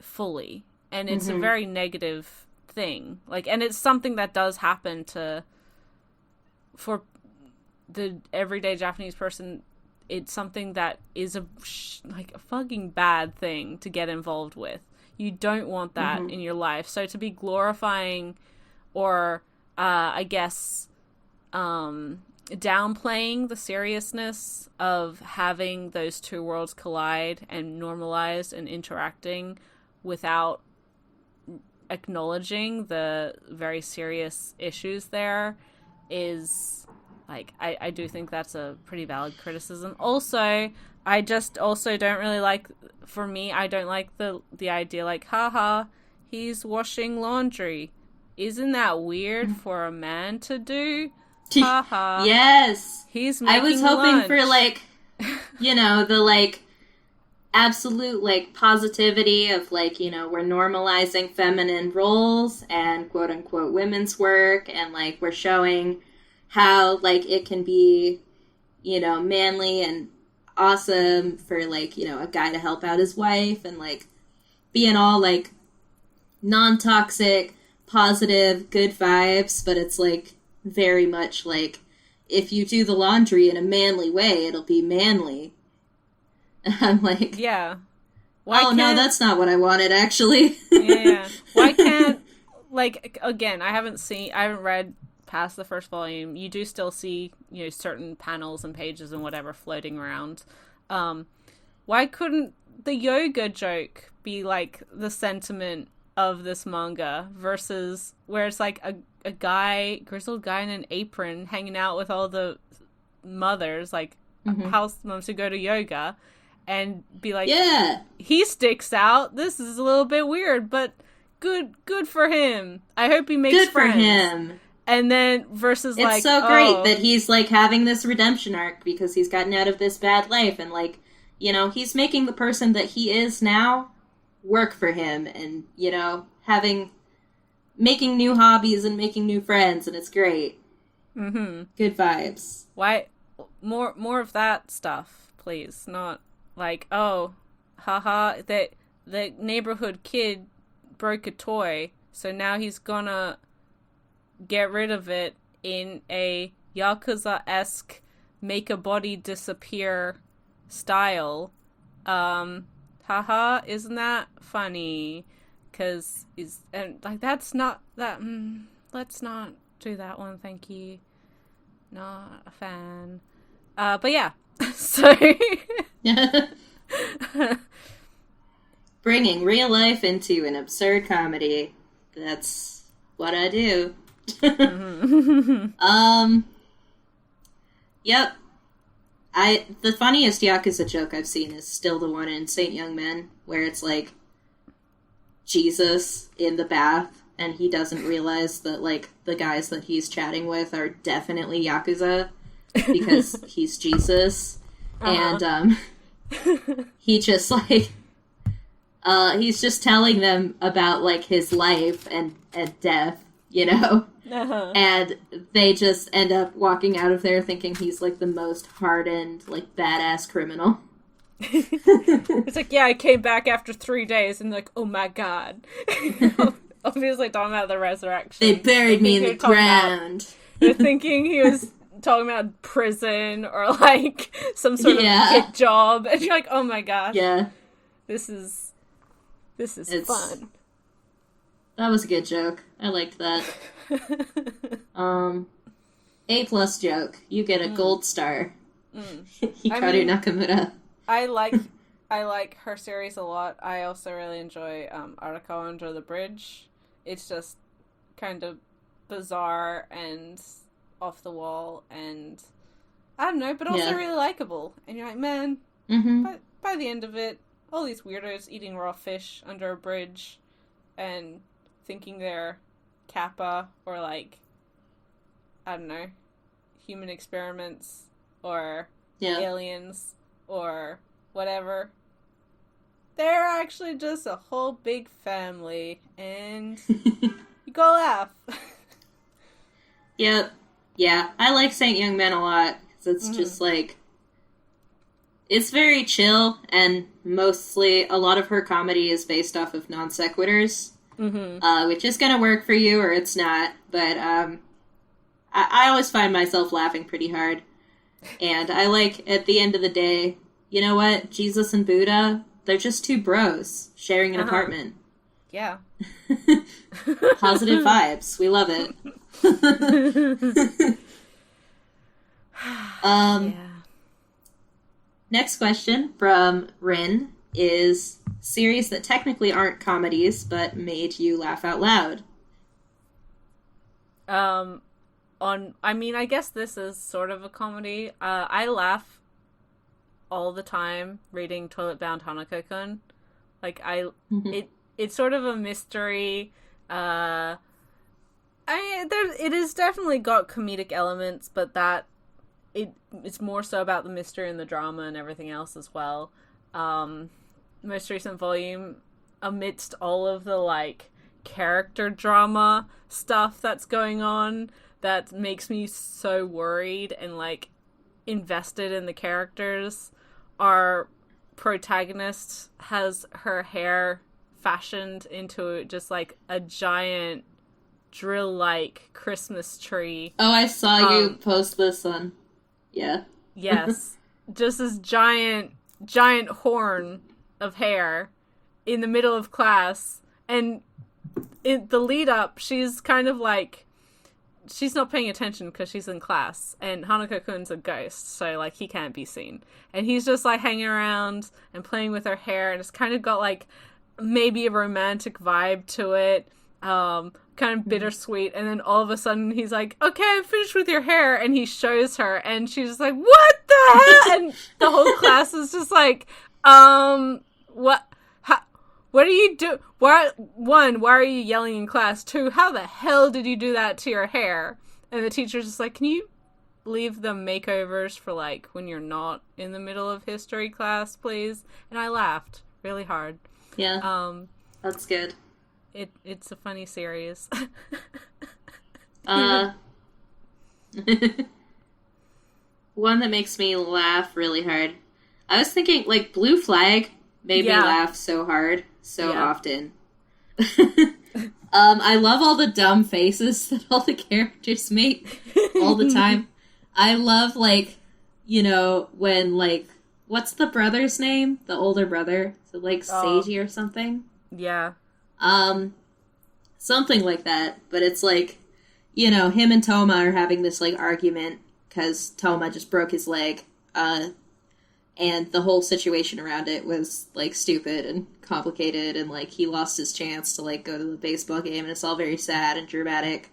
Speaker 1: fully, and it's a very negative thing. Like, and it's something that does happen for the everyday Japanese person. It's something that is a fucking bad thing to get involved with. You don't want that in your life. So to be glorifying or, I guess, downplaying the seriousness of having those two worlds collide and normalize and interacting without acknowledging the very serious issues there is, like, I do think that's a pretty valid criticism. Also, I just also don't really like, for me, I don't like the idea, like, haha, he's washing laundry. Isn't that weird for a man to do? Haha.
Speaker 2: Yes.
Speaker 1: He's making
Speaker 2: I was hoping
Speaker 1: lunch.
Speaker 2: for, like, the, like, absolute, like, positivity of, like, we're normalizing feminine roles and quote-unquote women's work, and, like, we're showing how, like, it can be, manly and awesome for, like, a guy to help out his wife, and, like, being all, like, non-toxic, positive, good vibes, but it's, like, very much, like, if you do the laundry in a manly way, it'll be manly. And I'm like...
Speaker 1: Yeah.
Speaker 2: No, that's not what I wanted, actually.
Speaker 1: Yeah. Why can't, like, again, I haven't read past the first volume. You do still see, certain panels and pages and whatever floating around. Why couldn't the yoga joke be, like, the sentiment of this manga versus where it's, like, a grizzled guy in an apron hanging out with all the mothers, like, house moms who go to yoga, and be like,
Speaker 2: yeah,
Speaker 1: he sticks out. This is a little bit weird, but good for him. I hope he makes friends.
Speaker 2: Good for him.
Speaker 1: And then versus,
Speaker 2: it's so great that he's, like, having this redemption arc because he's gotten out of this bad life, and, like, he's making the person that he is now work for him, and, making new hobbies and making new friends, and it's great. Good vibes.
Speaker 1: Why more of that stuff, please? Not like, oh, haha, that the neighborhood kid broke a toy, so now he's gonna get rid of it in a Yakuza-esque make a body disappear style. Haha, isn't that funny? Because that's not that. Let's not do that one, thank you. Not a fan. But yeah, so
Speaker 2: bringing real life into an absurd comedy. That's what I do. Yep. The funniest Yakuza joke I've seen is still the one in Saint Young Men, where it's, like, Jesus in the bath, and he doesn't realize that, like, the guys that he's chatting with are definitely Yakuza, because he's Jesus. And, he just, like, he's just telling them about, like, his life and death, and they just end up walking out of there thinking he's, like, the most hardened, like, badass criminal.
Speaker 1: It's like, yeah, I came back after 3 days, and like, oh my god. Obviously talking about the resurrection.
Speaker 2: They buried me in the ground.
Speaker 1: They're thinking he was talking about prison or, like, some sort of hit job, and you're like, oh my gosh.
Speaker 2: Yeah.
Speaker 1: This is fun.
Speaker 2: That was a good joke. I liked that. A+ joke. You get a gold star. Hikaru Nakamura.
Speaker 1: I like her series a lot. I also really enjoy Arakawa Under the Bridge. It's just kind of bizarre and off the wall, and I don't know, but also really likable. And you're like, man, by the end of it, all these weirdos eating raw fish under a bridge and thinking they're Kappa or, like, I don't know, human experiments or
Speaker 2: Yeah.
Speaker 1: aliens or whatever. They're actually just a whole big family, and you go laugh.
Speaker 2: Yep. Yeah, I like Saint Young Men a lot, because it's just, like, it's very chill, and mostly, a lot of her comedy is based off of non sequiturs, which is gonna work for you, or it's not, but, I always find myself laughing pretty hard, and I like, at the end of the day, you know what, Jesus and Buddha, they're just two bros sharing an apartment.
Speaker 1: Yeah.
Speaker 2: Positive vibes. We love it.
Speaker 1: Yeah.
Speaker 2: Next question from Rin is series that technically aren't comedies but made you laugh out loud.
Speaker 1: I guess this is sort of a comedy. I laugh all the time reading Toilet Bound Hanako-kun. Like, it's sort of a mystery. It has definitely got comedic elements, but it's more so about the mystery and the drama and everything else as well. Most recent volume, amidst all of the, like, character drama stuff that's going on, that makes me so worried and, like, invested in the characters. Our protagonist has her hair fashioned into just, like, a giant drill-like Christmas tree.
Speaker 2: Oh, I saw you post this on... Yeah.
Speaker 1: Yes. Just this giant horn of hair in the middle of class. And in the lead up, she's kind of like... She's not paying attention because she's in class. And Hanako-kun's a ghost, so, like, he can't be seen. And he's just, like, hanging around and playing with her hair. And it's kind of got, like, maybe a romantic vibe to it. Kind of bittersweet. And then all of a sudden he's like, okay, I'm finished with your hair. And he shows her. And she's just like, what the hell? And the whole class is just like, what? What are you doing? Why are you yelling in class? 2, how the hell did you do that to your hair? And the teacher's just like, can you leave the makeovers for, like, when you're not in the middle of history class, please? And I laughed really hard.
Speaker 2: Yeah. That's good.
Speaker 1: It's a funny series.
Speaker 2: One that makes me laugh really hard. I was thinking, like, Blue Flag made me laugh so hard, so often. I love all the dumb faces that all the characters make all the time. I love, like, you know, when, like, what's the brother's name? The older brother? Is it, like, Seiji or something?
Speaker 1: Yeah.
Speaker 2: Something like that. But it's, like, you know, him and Toma are having this, like, argument because Toma just broke his leg. And the whole situation around it was, like, stupid and complicated, and, like, he lost his chance to, like, go to the baseball game, and it's all very sad and dramatic.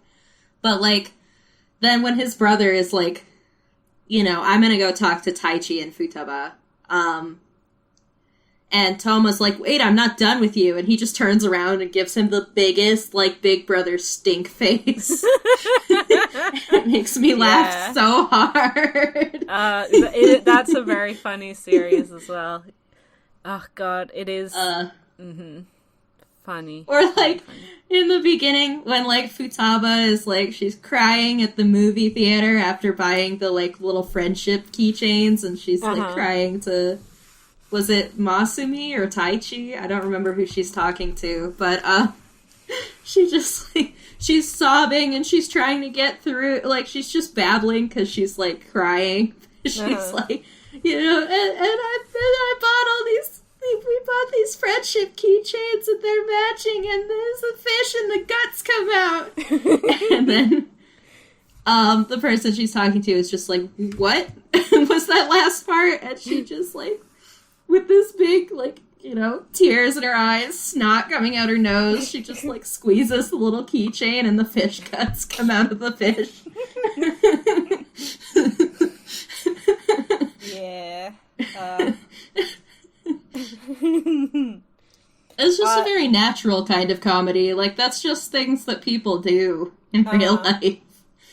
Speaker 2: But, like, then when his brother is, like, you know, I'm gonna go talk to Taichi and Futaba, and Toma's like, wait, I'm not done with you, and he just turns around and gives him the biggest, like, big brother stink face. It makes me laugh so hard.
Speaker 1: That's a very funny series as well. Oh, God, it is funny.
Speaker 2: Or, like, in the beginning, when, like, Futaba is, like, she's crying at the movie theater after buying the, like, little friendship keychains, and she's, like, crying to... Was it Masumi or Taichi? I don't remember who she's talking to, but, she just, like, she's sobbing and she's trying to get through, like, she's just babbling because she's, like, crying. She's like, you know, and I bought all these, we bought these friendship keychains and they're matching and there's a fish and the guts come out. And then, the person she's talking to is just like, what was that last part? And she just, like, with this big, like, you know, tears in her eyes, snot coming out her nose, she just, like, squeezes the little keychain and the fish guts come out of the fish.
Speaker 1: Yeah.
Speaker 2: It's just a very natural kind of comedy. Like, that's just things that people do in real life.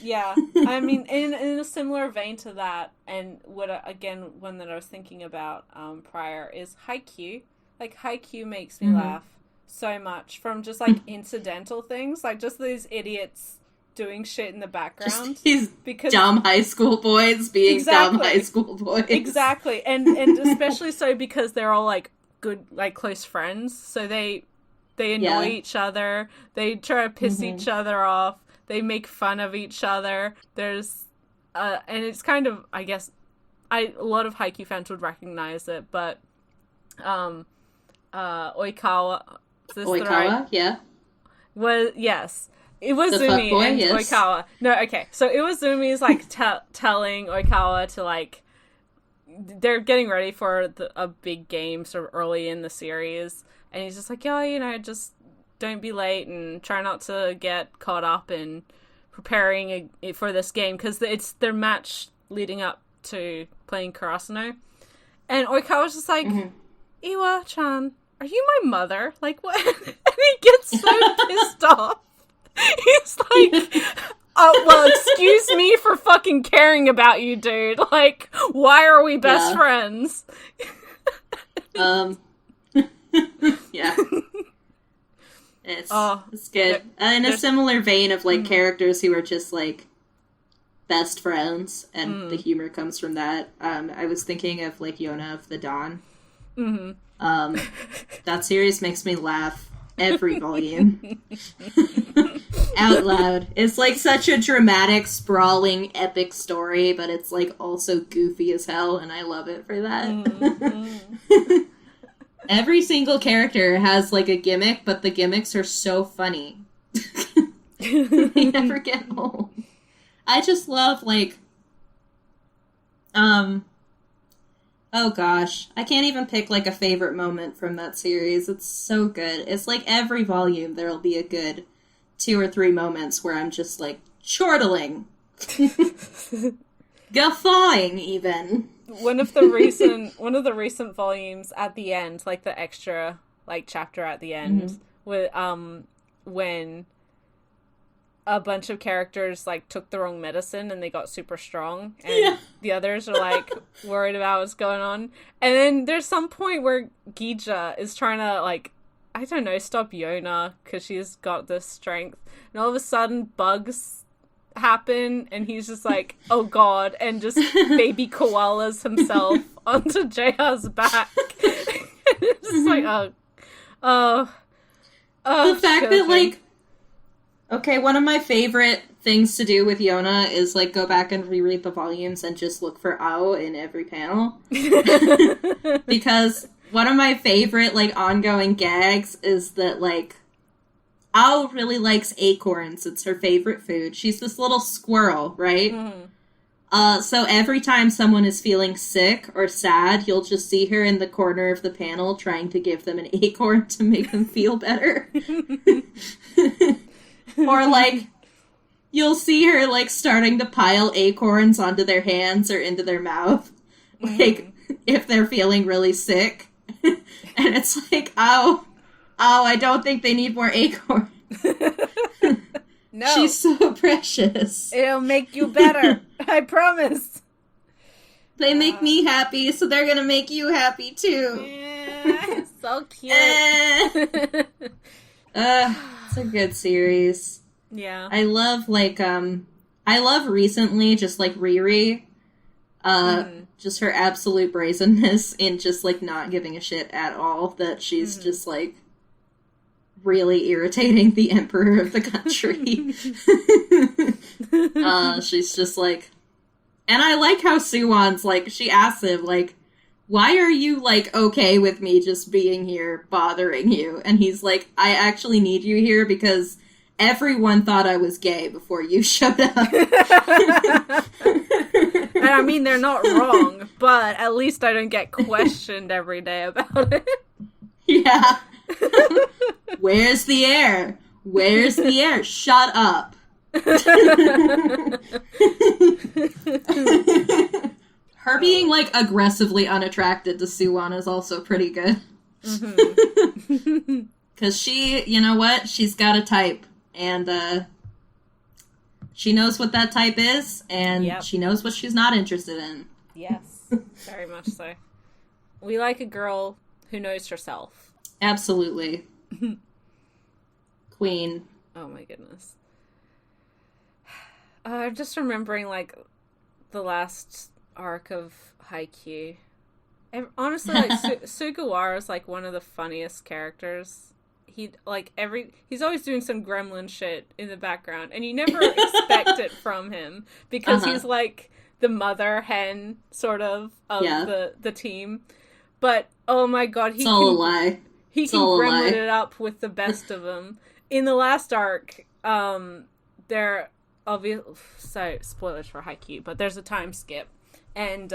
Speaker 1: Yeah, I mean, in a similar vein to that, and one that I was thinking about prior is Haikyuu. Like, Haikyuu makes me laugh so much from just, like, incidental things, like, just these idiots doing shit in the background.
Speaker 2: Just these dumb high school boys being dumb high school boys.
Speaker 1: Exactly, and especially so because they're all, like, good, like, close friends, so they annoy each other, they try to piss each other off, they make fun of each other. There's, and it's kind of, I guess, a lot of Haikyuu fans would recognize it, but, Oikawa,
Speaker 2: yeah.
Speaker 1: Yes. Iwazumi
Speaker 2: fuckboy,
Speaker 1: and
Speaker 2: yes.
Speaker 1: Oikawa. No, okay. So Iwazumi is, like, telling Oikawa to, like, they're getting ready for a big game sort of early in the series, and he's just like, just don't be late and try not to get caught up in preparing for this game, because it's their match leading up to playing Karasuno. And Oikawa's just like, Iwa-chan, are you my mother? Like, what? And he gets so pissed off. He's like, oh, well, excuse me for fucking caring about you, dude. Like, why are we best friends?
Speaker 2: Yeah. It's good. In a similar vein of, like, characters who are just, like, best friends, and the humor comes from that. I was thinking of, like, Yona of the Dawn. That series makes me laugh every volume. Out loud. It's, like, such a dramatic, sprawling, epic story, but it's, like, also goofy as hell, and I love it for that. Every single character has, like, a gimmick, but the gimmicks are so funny. They never get old. I just love, like, oh gosh, I can't even pick, like, a favorite moment from that series. It's so good. It's like every volume there'll be a good 2 or 3 moments where I'm just, like, chortling. Guffawing, even.
Speaker 1: One of the recent volumes at the end, like the extra, like, chapter at the end, with when a bunch of characters, like, took the wrong medicine and they got super strong, and the others are, like, worried about what's going on. And then there's some point where Gija is trying to, like, I don't know, stop Yona because she's got this strength, and all of a sudden bugs happen, and he's just like, oh god, and just baby koalas himself onto JR's back. It's just like, oh,
Speaker 2: the fact that, like, okay, one of my favorite things to do with Yona is, like, go back and reread the volumes and just look for Ao in every panel. Because one of my favorite, like, ongoing gags is that, like, Ao really likes acorns. It's her favorite food. She's this little squirrel, right? So every time someone is feeling sick or sad, you'll just see her in the corner of the panel trying to give them an acorn to make them feel better. Or, like, you'll see her, like, starting to pile acorns onto their hands or into their mouth. Like, if they're feeling really sick. And it's like, oh, I don't think they need more acorns.
Speaker 1: No.
Speaker 2: She's so precious.
Speaker 1: It'll make you better. I promise.
Speaker 2: They make me happy, so they're gonna make you happy, too.
Speaker 1: Yeah, so cute.
Speaker 2: It's a good series.
Speaker 1: Yeah.
Speaker 2: I love, like, I love recently just, like, Riri. Just her absolute brazenness in just, like, not giving a shit at all, that she's just, like, really irritating the emperor of the country. She's just, like... And I like how Suwon's, like, she asks him, like, why are you, like, okay with me just being here, bothering you? And he's like, I actually need you here because everyone thought I was gay before you showed up.
Speaker 1: And I mean, they're not wrong, but at least I don't get questioned every day about it.
Speaker 2: Yeah. Where's the air? Where's the air? Shut up. Her being, like, aggressively unattracted to Suwon is also pretty good. Because she, you know what? She's got a type. And, she knows what that type is, and she knows what she's not interested in.
Speaker 1: Yes, very much so. We like a girl who knows herself.
Speaker 2: Absolutely. Queen.
Speaker 1: Oh my goodness. I'm just remembering, like, the last arc of Haikyuu. Honestly, like, Sugawara is, like, one of the funniest characters. He's always doing some gremlin shit in the background, and you never expect it from him, because he's, like, the mother hen, sort of the team. But, oh my god, he
Speaker 2: all a lie.
Speaker 1: He can gremlin it up with the best of them. In the last arc, there... So, spoilers for Haikyuu, but there's a time skip, and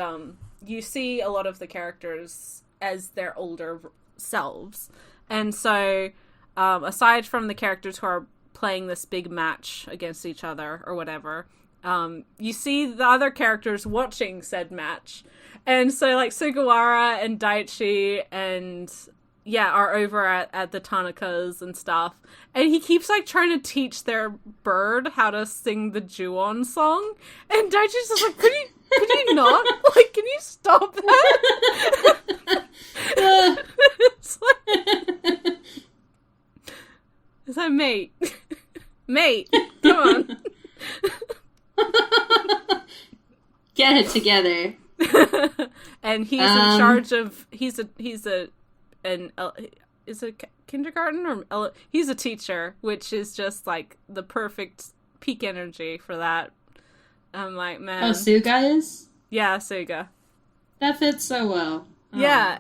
Speaker 1: you see a lot of the characters as their older selves, and so aside from the characters who are playing this big match against each other or whatever, you see the other characters watching said match, and so like Sugawara and Daichi and are over at the Tanakas and stuff. And he keeps, like, trying to teach their bird how to sing the Ju-on song. And Daichi's just like, could you not? Like, can you stop that? It's like... It's like, mate. Mate, come on.
Speaker 2: Get it together.
Speaker 1: And he's in charge of... He's a kindergarten or he's a teacher, which is just like the perfect peak energy for that. I'm like, man.
Speaker 2: Oh, Suga is?
Speaker 1: Yeah, Suga.
Speaker 2: That fits so well. Oh.
Speaker 1: Yeah.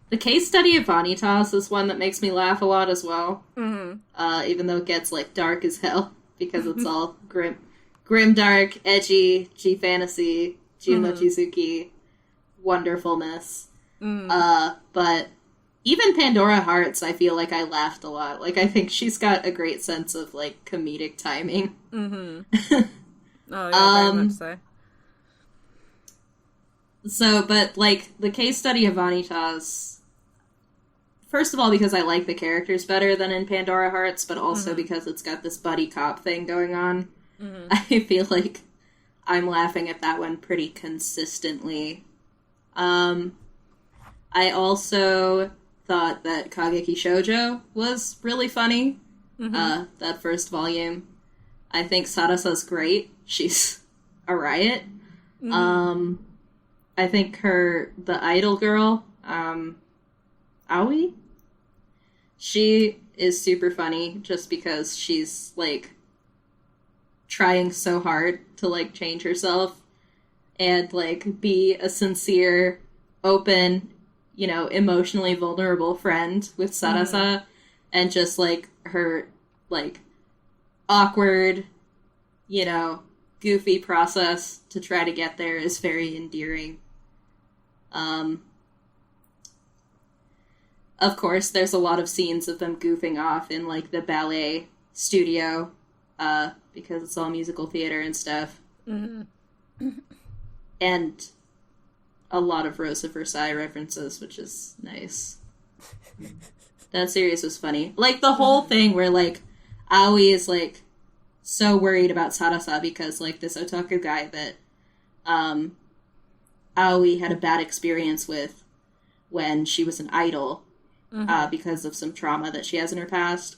Speaker 2: The case study of Vanitas is one that makes me laugh a lot as well.
Speaker 1: Mm-hmm.
Speaker 2: Even though it gets like dark as hell because it's all grim, dark, edgy, G-fantasy, Juno Chizuki wonderfulness. But even Pandora Hearts, I feel like I laughed a lot. Like, I think she's got a great sense of, like, comedic timing.
Speaker 1: Mm-hmm. Oh, yeah, very much so.
Speaker 2: So, but, like, the case study of Vanitas, first of all, because I like the characters better than in Pandora Hearts, but also because it's got this buddy cop thing going on. I feel like I'm laughing at that one pretty consistently. I also thought that Kageki Shoujo was really funny. That first volume. I think Sarasa's great. She's a riot. I think the idol girl, Aoi, she is super funny just because she's, like, trying so hard to, like, change herself and, like, be a sincere, open, you know, emotionally vulnerable friend with Sarasa, and just, like, her, like, awkward, you know, goofy process to try to get there is very endearing. Of course, there's a lot of scenes of them goofing off in, like, the ballet studio, because it's all musical theater and stuff. And a lot of Rosa Versailles references, which is nice. That series was funny. Like, the whole thing where, like, Aoi is, like, so worried about Sarasa because, like, this otaku guy that, Aoi had a bad experience with when she was an idol, because of some trauma that she has in her past.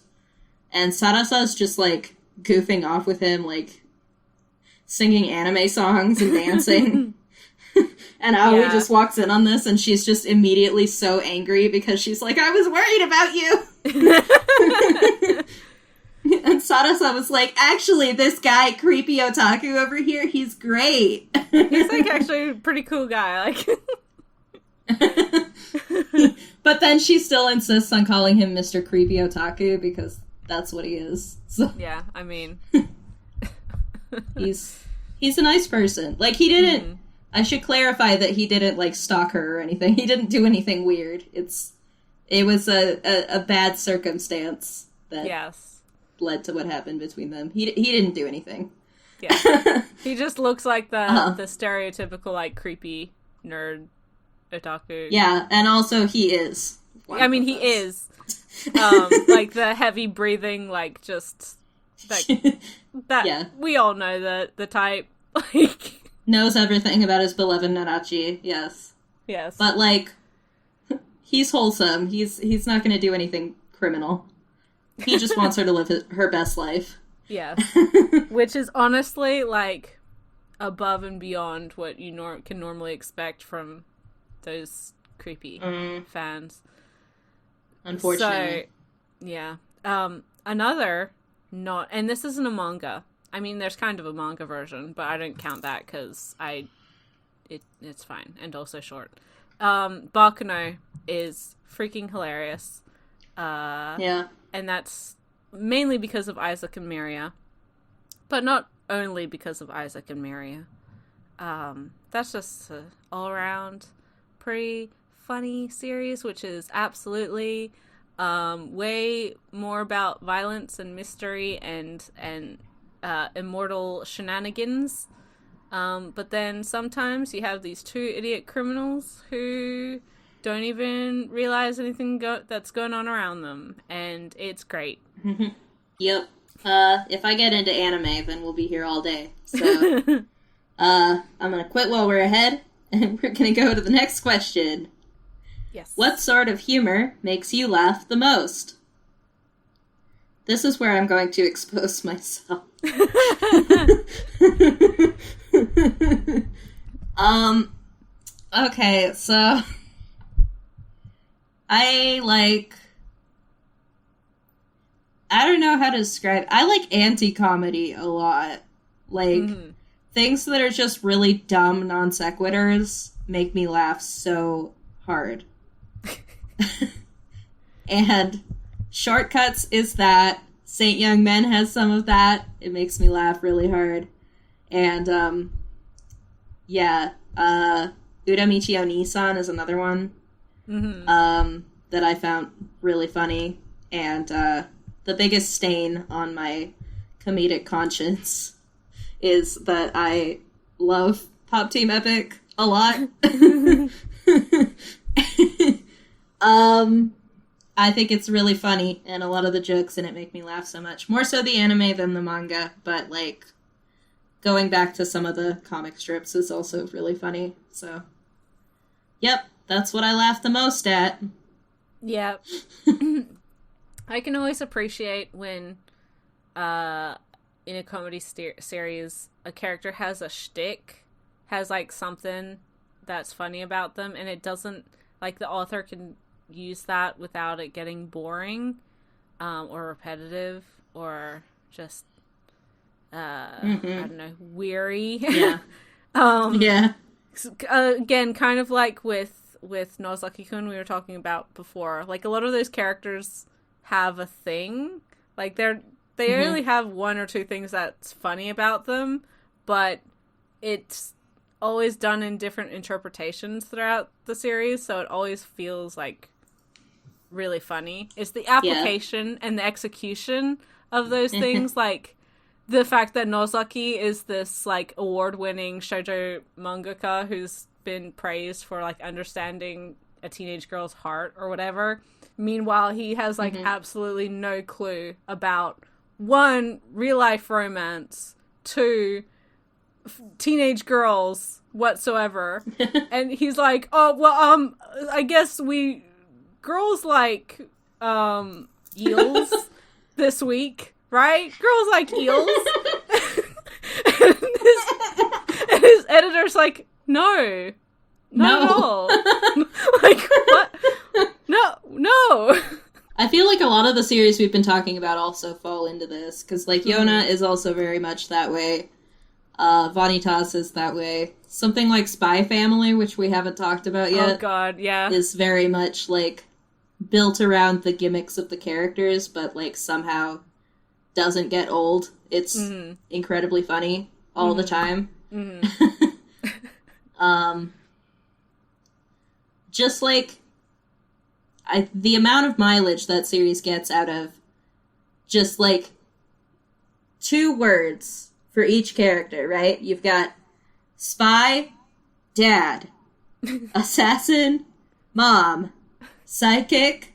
Speaker 2: And Sarasa's just, like, goofing off with him, like, singing anime songs and dancing. And Aoi just walks in on this, and she's just immediately so angry because she's like, I was worried about you! And Sarasa was like, actually, this guy, creepy otaku over here, he's great.
Speaker 1: He's, like, actually a pretty cool guy, like...
Speaker 2: But then she still insists on calling him Mr. Creepy Otaku because that's what he is. So.
Speaker 1: Yeah, I mean...
Speaker 2: He's a nice person. Like, he didn't... I should clarify that he didn't, like, stalk her or anything. He didn't do anything weird. It was a bad circumstance that led to what happened between them. He didn't do anything.
Speaker 1: Yeah. He just looks like the stereotypical, like, creepy nerd otaku.
Speaker 2: Yeah, and also he is.
Speaker 1: I mean, he is. Like, the heavy breathing, like, just... Like, that, yeah. We all know the type. Like...
Speaker 2: Knows everything about his beloved Narachi, yes.
Speaker 1: Yes.
Speaker 2: But, like, he's wholesome. He's not going to do anything criminal. He just wants her to live her best life.
Speaker 1: Yes. Which is honestly, like, above and beyond what you can normally expect from those creepy fans.
Speaker 2: Unfortunately.
Speaker 1: So, yeah. Another not... And this isn't a manga. I mean, there's kind of a manga version, but I don't count that because it's fine and also short. Bakuno is freaking hilarious.
Speaker 2: Yeah.
Speaker 1: And that's mainly because of Isaac and Miria. But not only because of Isaac and Miria. That's just an all-around pretty funny series, which is absolutely way more about violence and mystery and immortal shenanigans. But then sometimes you have these two idiot criminals who don't even realize anything that's going on around them. And it's great.
Speaker 2: Yep. If I get into anime, then we'll be here all day. So, I'm gonna quit while we're ahead, and we're gonna go to the next question.
Speaker 1: Yes. What
Speaker 2: sort of humor makes you laugh the most? This is where I'm going to expose myself. Okay, so I don't know how to describe. I like anti-comedy a lot. Like, things that are just really dumb non sequiturs make me laugh so hard. And Shortcuts is that. Saint Young Men has some of that. It makes me laugh really hard. And, Uramichi Onisan is another one that I found really funny. And the biggest stain on my comedic conscience is that I love Pop Team Epic a lot. I think it's really funny, and a lot of the jokes in it make me laugh so much. More so the anime than the manga, but, like, going back to some of the comic strips is also really funny. So, yep, that's what I laugh the most at.
Speaker 1: Yeah. I can always appreciate when, in a comedy series, a character has a shtick, has, like, something that's funny about them, and it doesn't, like, the author can use that without it getting boring, or repetitive, or just, I don't know, weary.
Speaker 2: Yeah. Yeah.
Speaker 1: Again, kind of like with Nozaki-kun we were talking about before. Like, a lot of those characters have a thing. Like, they only have one or two things that's funny about them, but it's always done in different interpretations throughout the series, so it always feels, like, really funny. It's the application and the execution of those things, like, the fact that Nozaki is this, like, award-winning shoujo mangaka who's been praised for, like, understanding a teenage girl's heart or whatever. Meanwhile, he has, like, absolutely no clue about, one, real-life romance, two, teenage girls whatsoever. And he's like, oh, well, I guess girls like, eels this week, right? Girls like eels. and his editor's like, no, not at all. Like, what? No.
Speaker 2: I feel like a lot of the series we've been talking about also fall into this, because, like, Yona is also very much that way. Vanitas is that way. Something like Spy Family, which we haven't talked about yet.
Speaker 1: Oh god, yeah.
Speaker 2: Is very much, like, built around the gimmicks of the characters, but, like, somehow doesn't get old. It's incredibly funny all the time. Just, like, the amount of mileage that series gets out of just, like, 2 words for each character, right? You've got spy, dad, assassin, mom, Psychic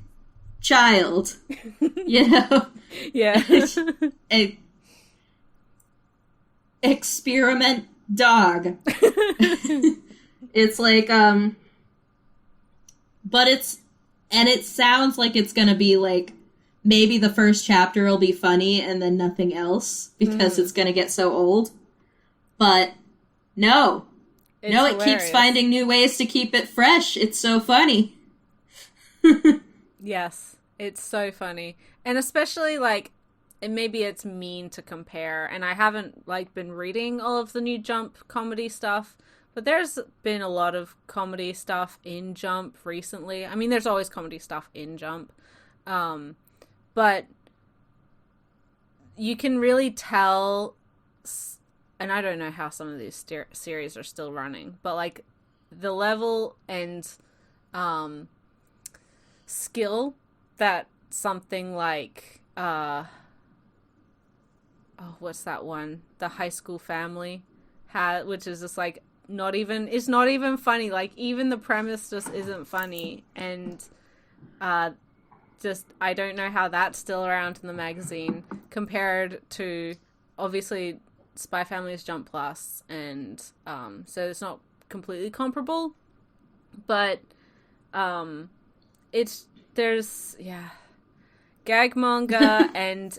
Speaker 2: child. You know?
Speaker 1: Yeah.
Speaker 2: Experiment dog. It's like, but it sounds like it's gonna be like, maybe the first chapter will be funny and then nothing else because it's gonna get so old. But no. It's hilarious. It keeps finding new ways to keep it fresh. It's so funny.
Speaker 1: Yes, it's so funny. And especially, like, and maybe it's mean to compare, and I haven't, like, been reading all of the new Jump comedy stuff, but there's been a lot of comedy stuff in Jump recently. I mean, there's always comedy stuff in Jump. But you can really tell, and I don't know how some of these series are still running, but, like, the level and skill that something like, what's that one? The High School Family had, which is just, like, it's not even funny. Like, even the premise just isn't funny. And, just, I don't know how that's still around in the magazine compared to, obviously, Spy Family is Jump Plus, and so it's not completely comparable, but there's gag manga and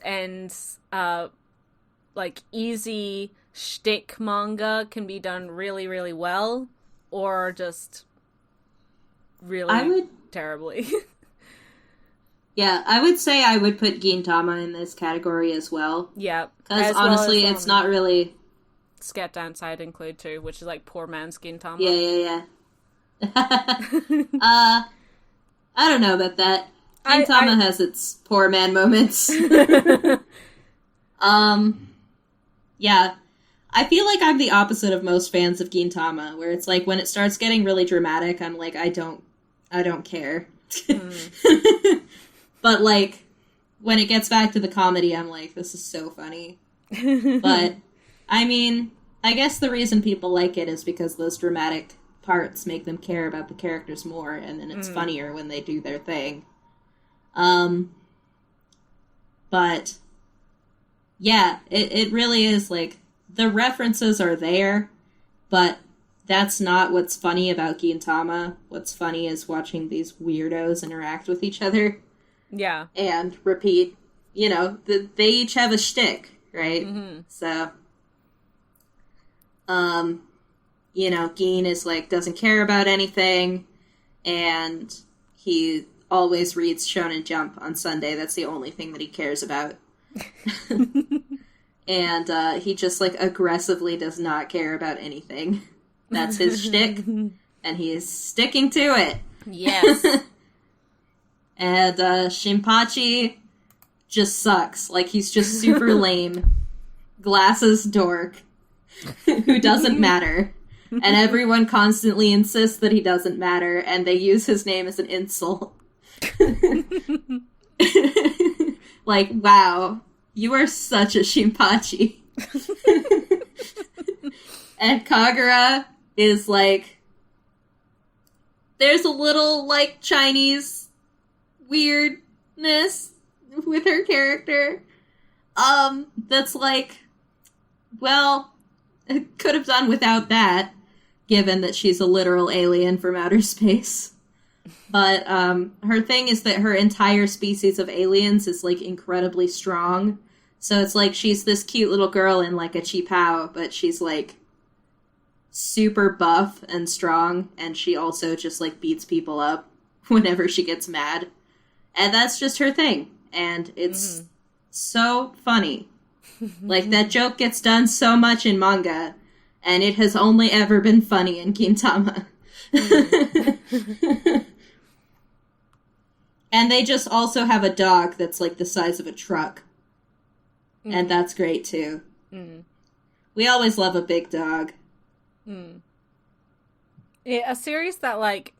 Speaker 1: like easy shtick manga can be done really, really well, or just really terribly.
Speaker 2: Yeah, I would say I would put Gintama in this category as well.
Speaker 1: Yeah.
Speaker 2: Because honestly, it's not really...
Speaker 1: Scat Downside include too, which is like poor man's Gintama.
Speaker 2: Yeah. I don't know about that. Gintama has its poor man moments. Yeah. I feel like I'm the opposite of most fans of Gintama, where it's like when it starts getting really dramatic, I'm like, I don't care. But, like, when it gets back to the comedy, I'm like, this is so funny. But, I mean, I guess the reason people like it is because those dramatic parts make them care about the characters more, and then it's funnier when they do their thing. But, yeah, it really is, like, the references are there, but that's not what's funny about Gintama. What's funny is watching these weirdos interact with each other.
Speaker 1: Yeah.
Speaker 2: And repeat, you know, they each have a shtick, right? Mm-hmm. So, you know, Gin is like, doesn't care about anything, and he always reads Shonen Jump on Sunday. That's the only thing that he cares about. And he just, like, aggressively does not care about anything. That's his shtick, and he is sticking to it.
Speaker 1: Yes.
Speaker 2: And Shinpachi just sucks. Like, he's just super lame. Glasses dork. Who doesn't matter. And everyone constantly insists that he doesn't matter, and they use his name as an insult. Like, wow, you are such a Shinpachi. And Kagura is like, there's a little, like, Chinese weirdness with her character. That's like, well, could have done without that, given that she's a literal alien from outer space. But, her thing is that her entire species of aliens is, like, incredibly strong. So it's like she's this cute little girl in, like, a cheapao, but she's, like, super buff and strong, and she also just, like, beats people up whenever she gets mad. And that's just her thing. And it's so funny. Like, that joke gets done so much in manga, and it has only ever been funny in Gintama. And they just also have a dog that's, like, the size of a truck. And that's great, too. We always love a big dog.
Speaker 1: Yeah, a series that, like,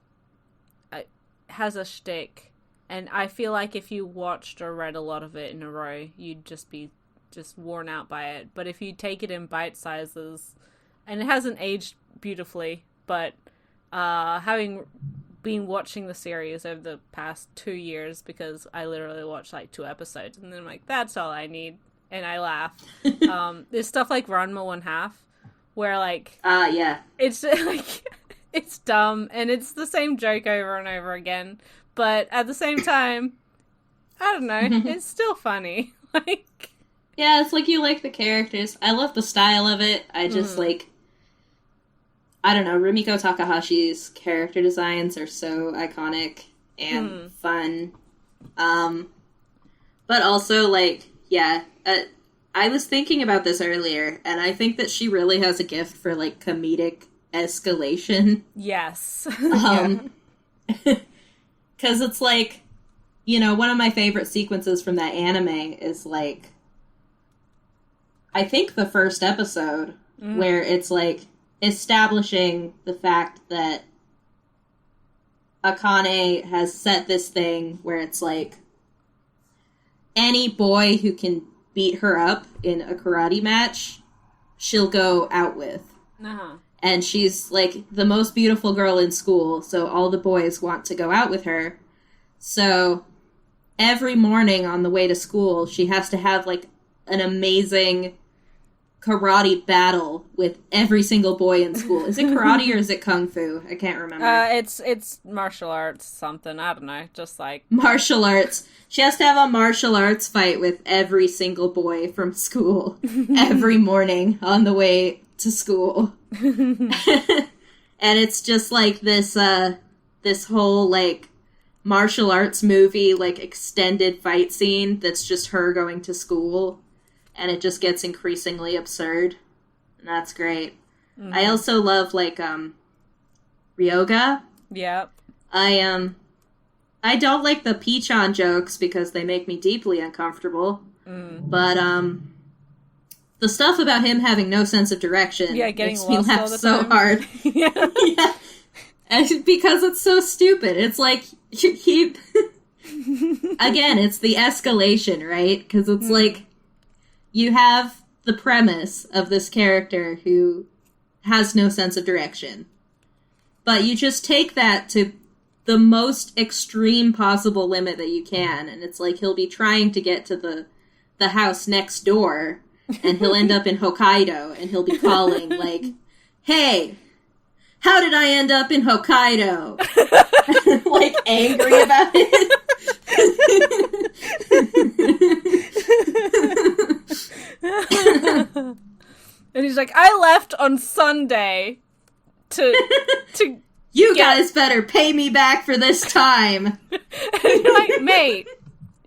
Speaker 1: has a shtick, and I feel like if you watched or read a lot of it in a row, you'd just be worn out by it. But if you take it in bite sizes, and it hasn't aged beautifully, but having been watching the series over the past 2 years because I literally watched like 2 episodes and then I'm like, that's all I need. And I laugh. There's stuff like Ranma 1/2 where like...
Speaker 2: yeah.
Speaker 1: It's like... It's dumb and it's the same joke over and over again. But at the same time, I don't know, it's still funny. Like...
Speaker 2: Yeah, it's like you like the characters. I love the style of it. I just like... I don't know, Rumiko Takahashi's character designs are so iconic and fun. But also, like, yeah, I was thinking about this earlier, and I think that she really has a gift for, like, comedic escalation.
Speaker 1: Yes.
Speaker 2: Because it's like, you know, one of my favorite sequences from that anime is, like, I think the first episode, where it's, like, establishing the fact that Akane has set this thing where it's like any boy who can beat her up in a karate match, she'll go out with.
Speaker 1: Uh-huh.
Speaker 2: And she's like the most beautiful girl in school, so all the boys want to go out with her. So every morning on the way to school, she has to have like an amazing karate battle with every single boy in school. Is it karate or is it kung fu? I can't remember.
Speaker 1: It's martial arts something. I don't know. Just like
Speaker 2: martial arts. She has to have a martial arts fight with every single boy from school every morning on the way to school. And it's just like this this whole like martial arts movie like extended fight scene that's just her going to school. And it just gets increasingly absurd. And that's great. Mm-hmm. I also love, like, Ryoga.
Speaker 1: Yep.
Speaker 2: I don't like the Pichon jokes because they make me deeply uncomfortable. But, the stuff about him having no sense of direction
Speaker 1: makes
Speaker 2: me laugh so hard.
Speaker 1: Yeah.
Speaker 2: Yeah. And because it's so stupid. It's like, he... Again, it's the escalation, right? Because it's like... You have the premise of this character who has no sense of direction. But you just take that to the most extreme possible limit that you can. And it's like he'll be trying to get to the house next door. And he'll end up in Hokkaido. And he'll be calling like, hey, how did I end up in Hokkaido? Like angry about it.
Speaker 1: And he's like, I left on Sunday to
Speaker 2: you guys better pay me back for this time.
Speaker 1: And you're like, mate,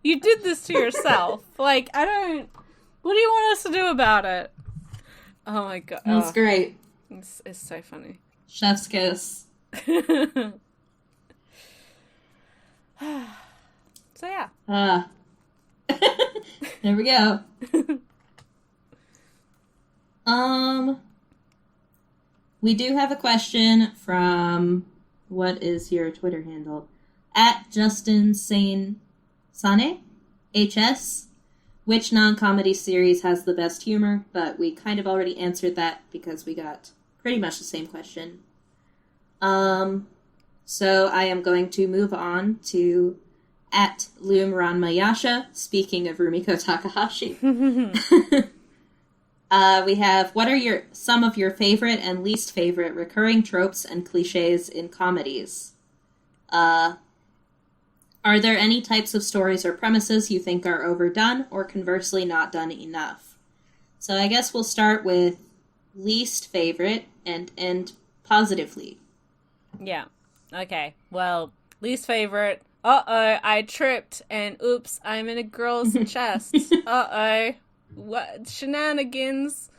Speaker 1: you did this to yourself. Like, what do you want us to do about it? Oh my god.
Speaker 2: That's great.
Speaker 1: It's so funny.
Speaker 2: Chef's kiss.
Speaker 1: So yeah.
Speaker 2: There we go. We do have a question from, what is your Twitter handle? At Justin Sane Sane HS. Which non-comedy series has the best humor? But we kind of already answered that because we got pretty much the same question. So I am going to move on to at Loom Ranmayasha, speaking of Rumiko Takahashi. We have, what are some of your favorite and least favorite recurring tropes and cliches in comedies? Are there any types of stories or premises you think are overdone or conversely not done enough? So I guess we'll start with least favorite and end positively.
Speaker 1: Yeah. Okay. Well, least favorite. Uh-oh, I tripped and oops, I'm in a girl's chest. Uh-oh. What? Shenanigans.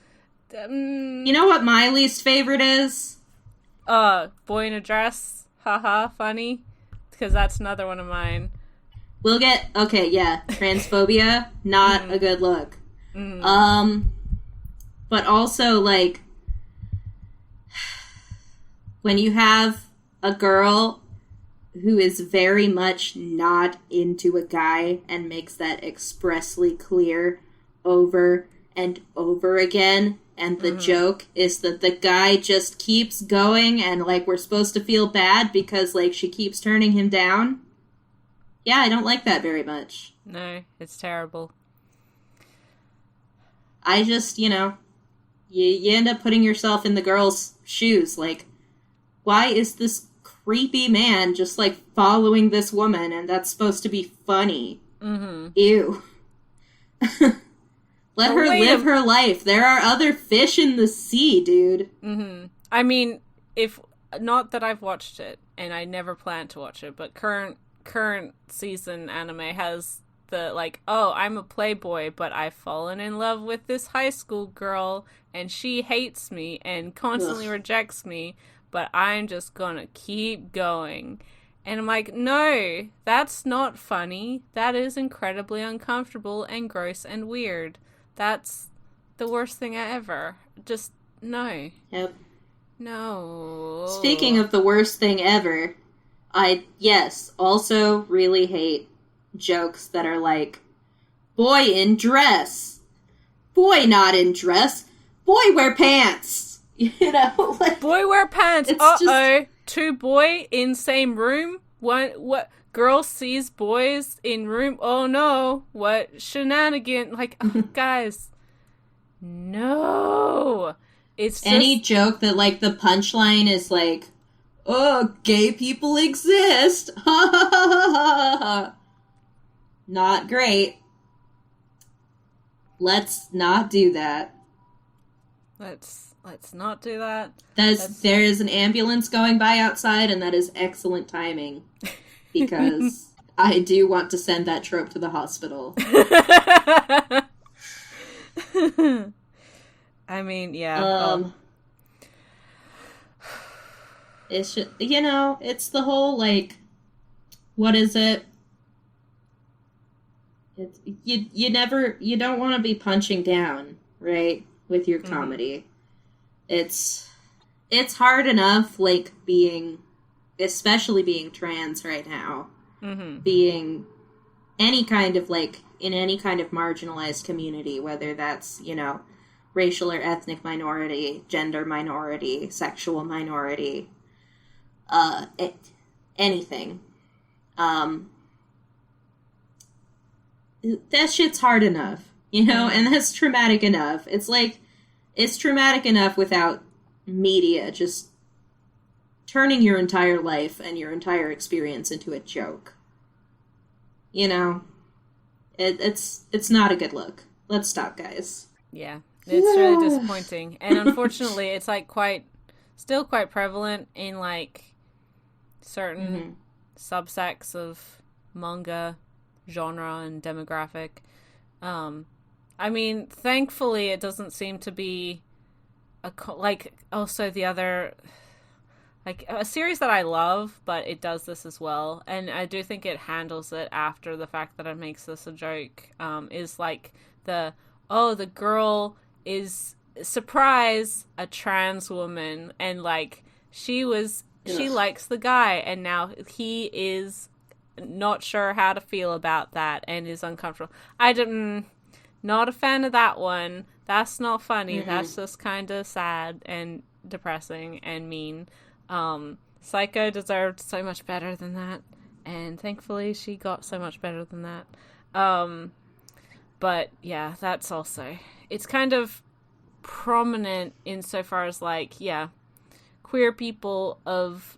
Speaker 2: You know what my least favorite is?
Speaker 1: Boy in a dress. Haha, funny. Because that's another one of mine.
Speaker 2: We'll get... Okay, yeah. Transphobia, not a good look. But also, like... When you have a girl who is very much not into a guy and makes that expressly clear over and over again, and the joke is that the guy just keeps going and, like, we're supposed to feel bad because, like, she keeps turning him down. Yeah, I don't like that very much.
Speaker 1: No, it's terrible.
Speaker 2: I just, you end up putting yourself in the girl's shoes. Like, why is this creepy man just, like, following this woman and that's supposed to be funny? Mm-hmm. Ew. Let her live her life. There are other fish in the sea, dude.
Speaker 1: Mm-hmm. I mean, not that I've watched it, and I never plan to watch it, but current season anime has the, like, oh, I'm a playboy, but I've fallen in love with this high school girl, and she hates me and constantly rejects me, but I'm just gonna keep going. And I'm like, no, that's not funny. That is incredibly uncomfortable and gross and weird. That's the worst thing ever. Just, no.
Speaker 2: Yep.
Speaker 1: No.
Speaker 2: Speaking of the worst thing ever, I also really hate jokes that are like, boy in dress. Boy not in dress. Boy wear pants. Like,
Speaker 1: boy wear pants. Uh-oh. Two boy in same room? What? Girl sees boys in room. Oh no! What shenanigan? Like, guys, no. It's just...
Speaker 2: any joke that, like, the punchline is like, oh, gay people exist. Ha ha ha ha ha. Not great. Let's not do that.
Speaker 1: Let's not do that.
Speaker 2: There is an ambulance going by outside, and that is excellent timing. Because I do want to send that trope to the hospital.
Speaker 1: I mean, yeah.
Speaker 2: It's just, it's the whole, like, what is it? It's, you don't want to be punching down, right? With your comedy. It's hard enough, like, especially being trans right now, being any kind of, like, in any kind of marginalized community, whether that's, racial or ethnic minority, gender minority, sexual minority, anything. That shit's hard enough, and that's traumatic enough. It's like, it's traumatic enough without media just turning your entire life and your entire experience into a joke. It's not a good look. Let's stop, guys.
Speaker 1: Yeah, it's really disappointing. And unfortunately, it's, like, still quite prevalent in, like, certain subsects of manga genre and demographic. I mean, thankfully, it doesn't seem to be also the other, like, a series that I love, but it does this as well, and I do think it handles it after the fact that it makes this a joke, is, like, the girl is, surprise, a trans woman, and, like, she likes the guy, and now he is not sure how to feel about that, and is uncomfortable. Not a fan of that one. That's not funny. That's just kind of sad and depressing and mean. Psycho deserved so much better than that, and thankfully she got so much better than that. But yeah, that's also, it's kind of prominent insofar as, like, yeah, queer people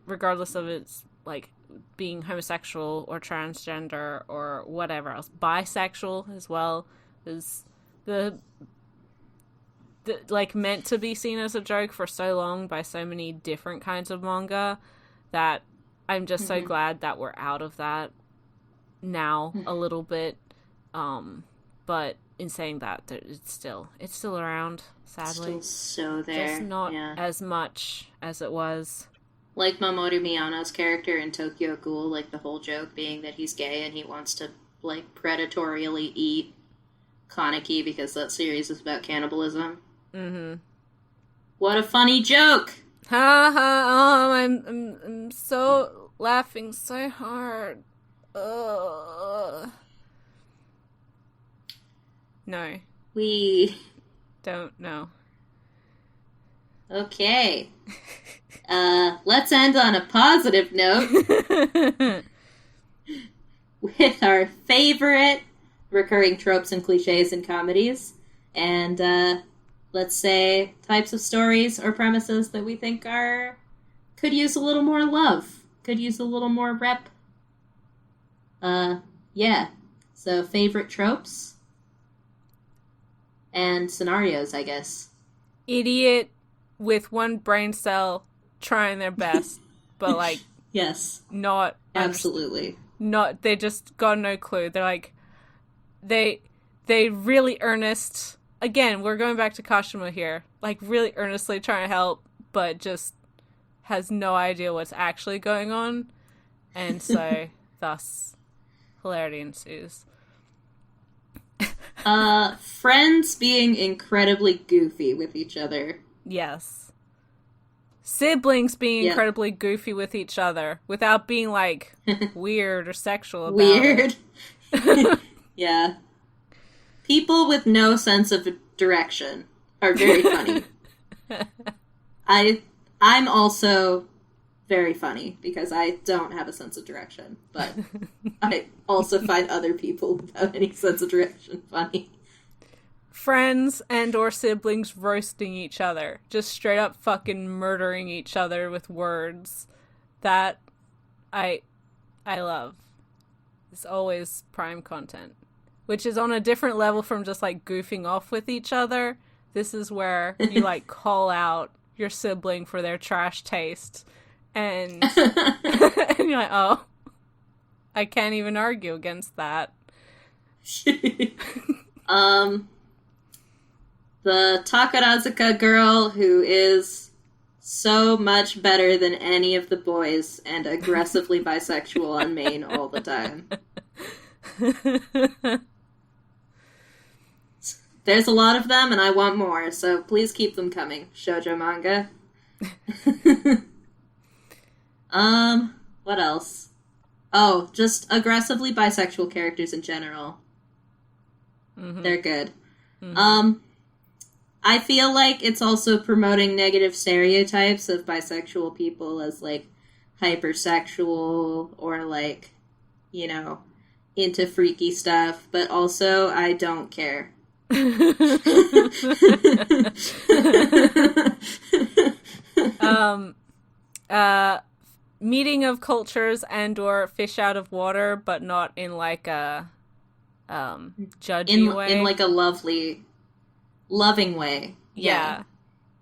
Speaker 1: regardless of its, like, being homosexual or transgender or whatever else, bisexual as well, is the like, meant to be seen as a joke for so long by so many different kinds of manga that I'm just so glad that we're out of that now a little bit. But in saying that, it's still around, sadly.
Speaker 2: Still so there.
Speaker 1: Just not as much as it was.
Speaker 2: Like Mamoru Miyano's character in Tokyo Ghoul, like, the whole joke being that he's gay and he wants to, like, predatorially eat Kaneki because that series is about cannibalism. What a funny joke!
Speaker 1: Ha ha! I'm so laughing so hard. Ugh. No.
Speaker 2: We
Speaker 1: don't know.
Speaker 2: Okay. Let's end on a positive note with our favorite recurring tropes and cliches in comedies. And let's say types of stories or premises that we think could use a little more love, could use a little more rep. Yeah. So favorite tropes and scenarios, I guess.
Speaker 1: Idiot with one brain cell trying their best, but like
Speaker 2: yes,
Speaker 1: not
Speaker 2: absolutely.
Speaker 1: Not they just got no clue. They're like they really earnest. Again, we're going back to Kashima here. Like really earnestly trying to help, but just has no idea what's actually going on, and so thus hilarity ensues.
Speaker 2: Friends being incredibly goofy with each other.
Speaker 1: Yes. Siblings being incredibly goofy with each other without being, like, weird or sexual about it.
Speaker 2: Yeah. People with no sense of direction are very funny. I'm also very funny because I don't have a sense of direction, but I also find other people without any sense of direction funny.
Speaker 1: Friends and or siblings roasting each other. Just straight up fucking murdering each other with words. That I love. It's always prime content. Which is on a different level from just like goofing off with each other. This is where you like call out your sibling for their trash taste. And, and you're like, oh, I can't even argue against that.
Speaker 2: The Takarazuka girl who is so much better than any of the boys and aggressively bisexual on main all the time. There's a lot of them and I want more, so please keep them coming, shoujo manga. What else? Oh, just aggressively bisexual characters in general. Mm-hmm. They're good. Mm-hmm. I feel like it's also promoting negative stereotypes of bisexual people as, like, hypersexual or, like, you know, into freaky stuff, but also I don't care.
Speaker 1: Meeting of cultures and or fish out of water, but not in like a judgy way.
Speaker 2: In like a loving way.
Speaker 1: Yeah.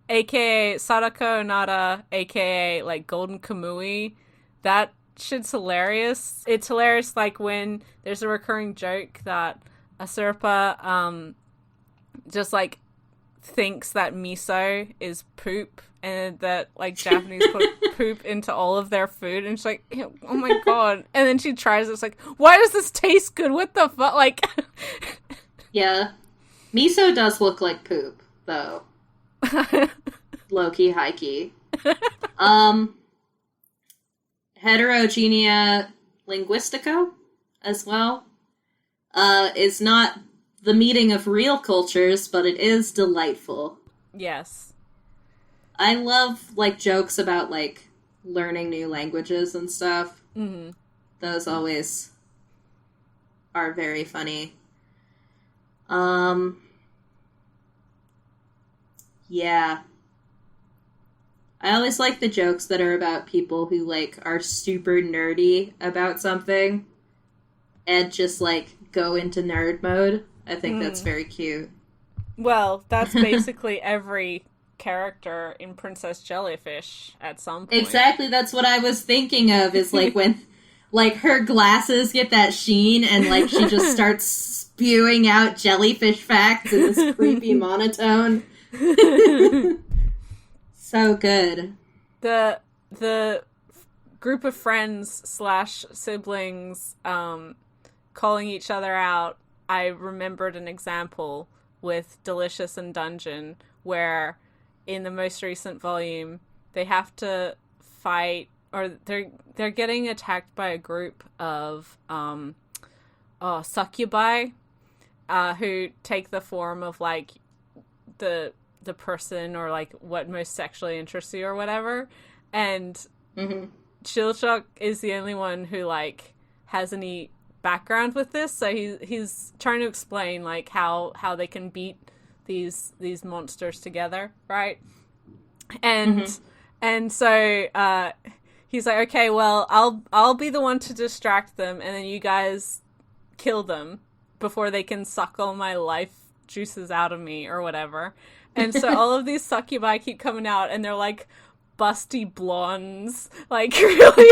Speaker 1: AKA Sadako Nara, AKA like Golden Kamui. That shit's hilarious. It's hilarious like when there's a recurring joke that Asurpa just like thinks that miso is poop and that like Japanese put poop into all of their food and she's like, oh my god, and then she tries it's like, why does this taste good, what the fuck, like.
Speaker 2: Yeah, miso does look like poop though. Low-key, high-key. Heterogenea linguistico as well is not the meeting of real cultures, but it is delightful.
Speaker 1: Yes.
Speaker 2: I love, like, jokes about, like, learning new languages and stuff.
Speaker 1: Mm-hmm.
Speaker 2: Those always are very funny. Yeah. I always like the jokes that are about people who, like, are super nerdy about something and just, like, go into nerd mode. I think that's very cute.
Speaker 1: Well, that's basically every character in Princess Jellyfish at some point.
Speaker 2: Exactly, that's what I was thinking of, is like when like her glasses get that sheen and like she just starts spewing out jellyfish facts in this creepy monotone. So good.
Speaker 1: The group of friends / siblings calling each other out. I remembered an example with Delicious and Dungeon where in the most recent volume they have to fight, or they're getting attacked by a group of succubi who take the form of like the the person or like what most sexually interests you or whatever. And Chilchuk is the only one who like has any background with this, so he's trying to explain like how they can beat these monsters together, right? And so he's like, okay, well, I'll be the one to distract them, and then you guys kill them before they can suck all my life juices out of me or whatever. And so all of these succubi keep coming out, and they're like busty blondes, like really.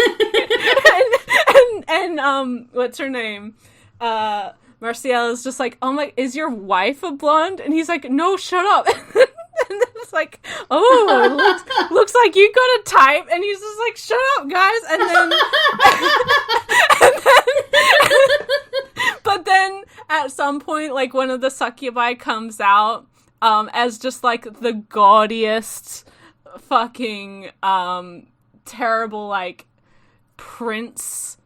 Speaker 1: and what's her name? Marcial is just like, oh my, is your wife a blonde? And he's like, no, shut up. And then it's like, oh, it looks like you got a type. And he's just like, shut up, guys. And then, but then at some point, like one of the succubi comes out as just like the gaudiest fucking terrible like prince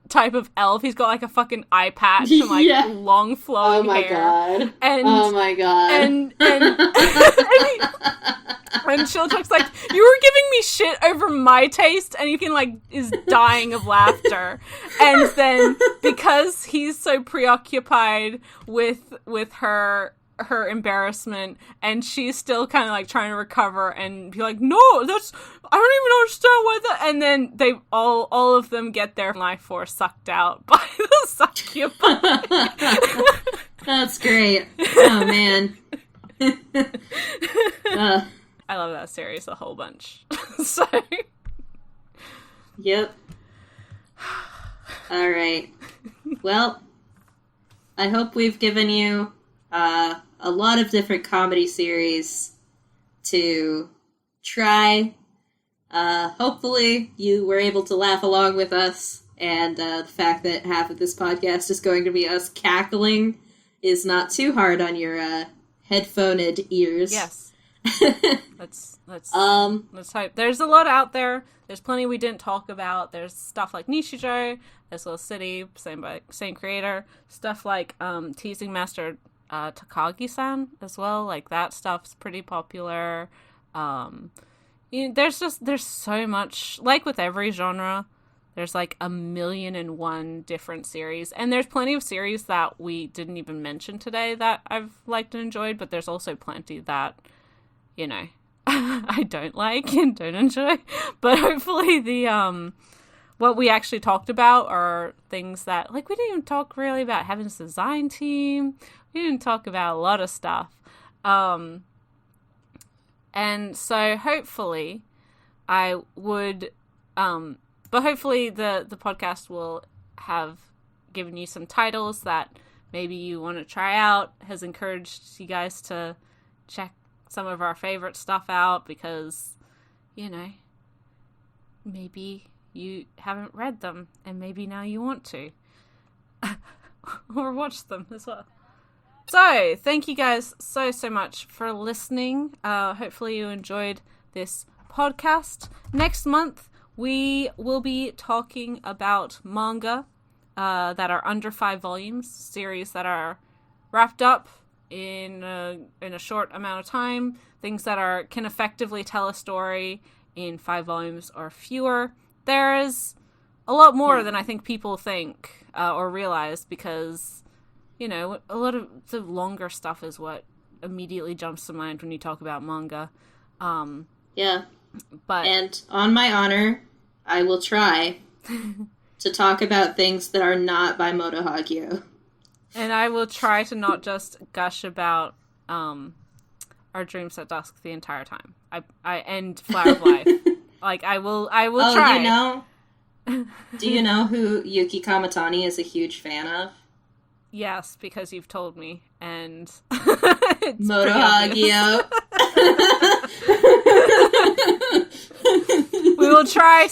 Speaker 1: type of elf. He's got like a fucking eye patch and like long flowing hair.
Speaker 2: God.
Speaker 1: And
Speaker 2: oh my god.
Speaker 1: And Chilchuk's like, you were giving me shit over my taste, and he can like is dying of laughter. And then because he's so preoccupied with her embarrassment, and she's still kind of like trying to recover and be like, no, that's, I don't even understand why that, and then they all of them get their life force sucked out by the succubi.
Speaker 2: That's great. Oh man.
Speaker 1: I love that series a whole bunch. So
Speaker 2: yep. All right. Well, I hope we've given you a lot of different comedy series to try. Hopefully you were able to laugh along with us, and the fact that half of this podcast is going to be us cackling is not too hard on your headphoned ears.
Speaker 1: Yes. Let's hope. There's a lot out there. There's plenty we didn't talk about. There's stuff like Nishijo, as well as City, same creator. Stuff like Teasing Master Takagi-san as well. Like that stuff's pretty popular. There's so much, like with every genre, there's like 1,000,001 different series, and there's plenty of series that we didn't even mention today that I've liked and enjoyed, but there's also plenty that, you know, I don't like and don't enjoy. But hopefully the what we actually talked about are things that, like, we didn't even talk really about Heaven's Design Team. We didn't talk about a lot of stuff. And so hopefully I would, but hopefully the podcast will have given you some titles that maybe you want to try out, has encouraged you guys to check some of our favorite stuff out, because, you know, maybe you haven't read them and maybe now you want to. Or watch them as well. So, thank you guys so much for listening. Hopefully you enjoyed this podcast. Next month, we will be talking about manga that are under 5 volumes, series that are wrapped up in a short amount of time, things that can effectively tell a story in 5 volumes or fewer. There is a lot more than I think people think or realize, because, you know, a lot of the longer stuff is what immediately jumps to mind when you talk about manga.
Speaker 2: Yeah.
Speaker 1: But,
Speaker 2: and on my honor, I will try to talk about things that are not by Moto Hagio.
Speaker 1: And I will try to not just gush about Our Dreams at Dusk the entire time. I end Flower of Life. Like, I will try.
Speaker 2: Do you know who Yuki Kamatani is a huge fan of?
Speaker 1: Yes, because you've told me, and
Speaker 2: Moto Hagio.
Speaker 1: We will try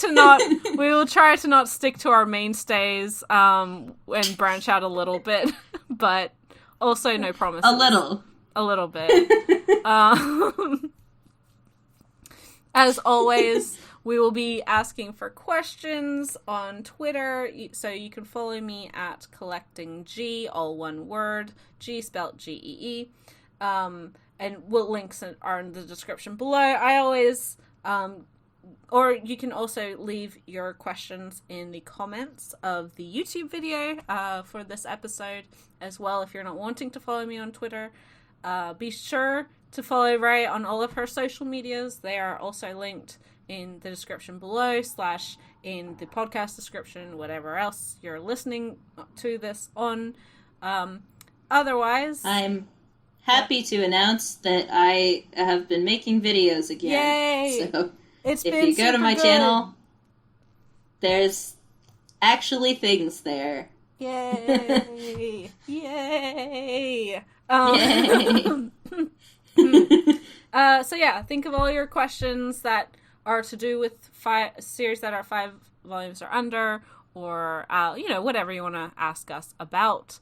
Speaker 1: to not stick to our mainstays and branch out a little bit, but also no promises. A little bit. As always, we will be asking for questions on Twitter, so you can follow me at collectingg, all one word, G spelled Gee. and links are in the description below. I always, or you can also leave your questions in the comments of the YouTube video for this episode as well. If you're not wanting to follow me on Twitter, be sure to follow Ray on all of her social medias. They are also linked in the description below, / in the podcast description, whatever else you're listening to this on. Otherwise,
Speaker 2: I'm happy to announce that I have been making videos again.
Speaker 1: Yay!
Speaker 2: So
Speaker 1: if
Speaker 2: you go to my channel, there's actually things there.
Speaker 1: Yay! Yay!
Speaker 2: Yay!
Speaker 1: So yeah, think of all your questions that are to do with series that are 5 volumes or under, or whatever you want to ask us about.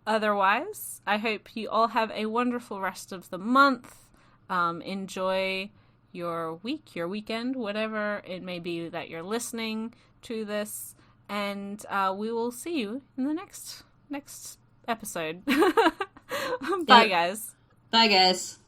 Speaker 1: Otherwise, I hope you all have a wonderful rest of the month. Enjoy your week, your weekend, whatever it may be that you're listening to this, and we will see you in the next episode. Bye, guys.
Speaker 2: Bye, guys.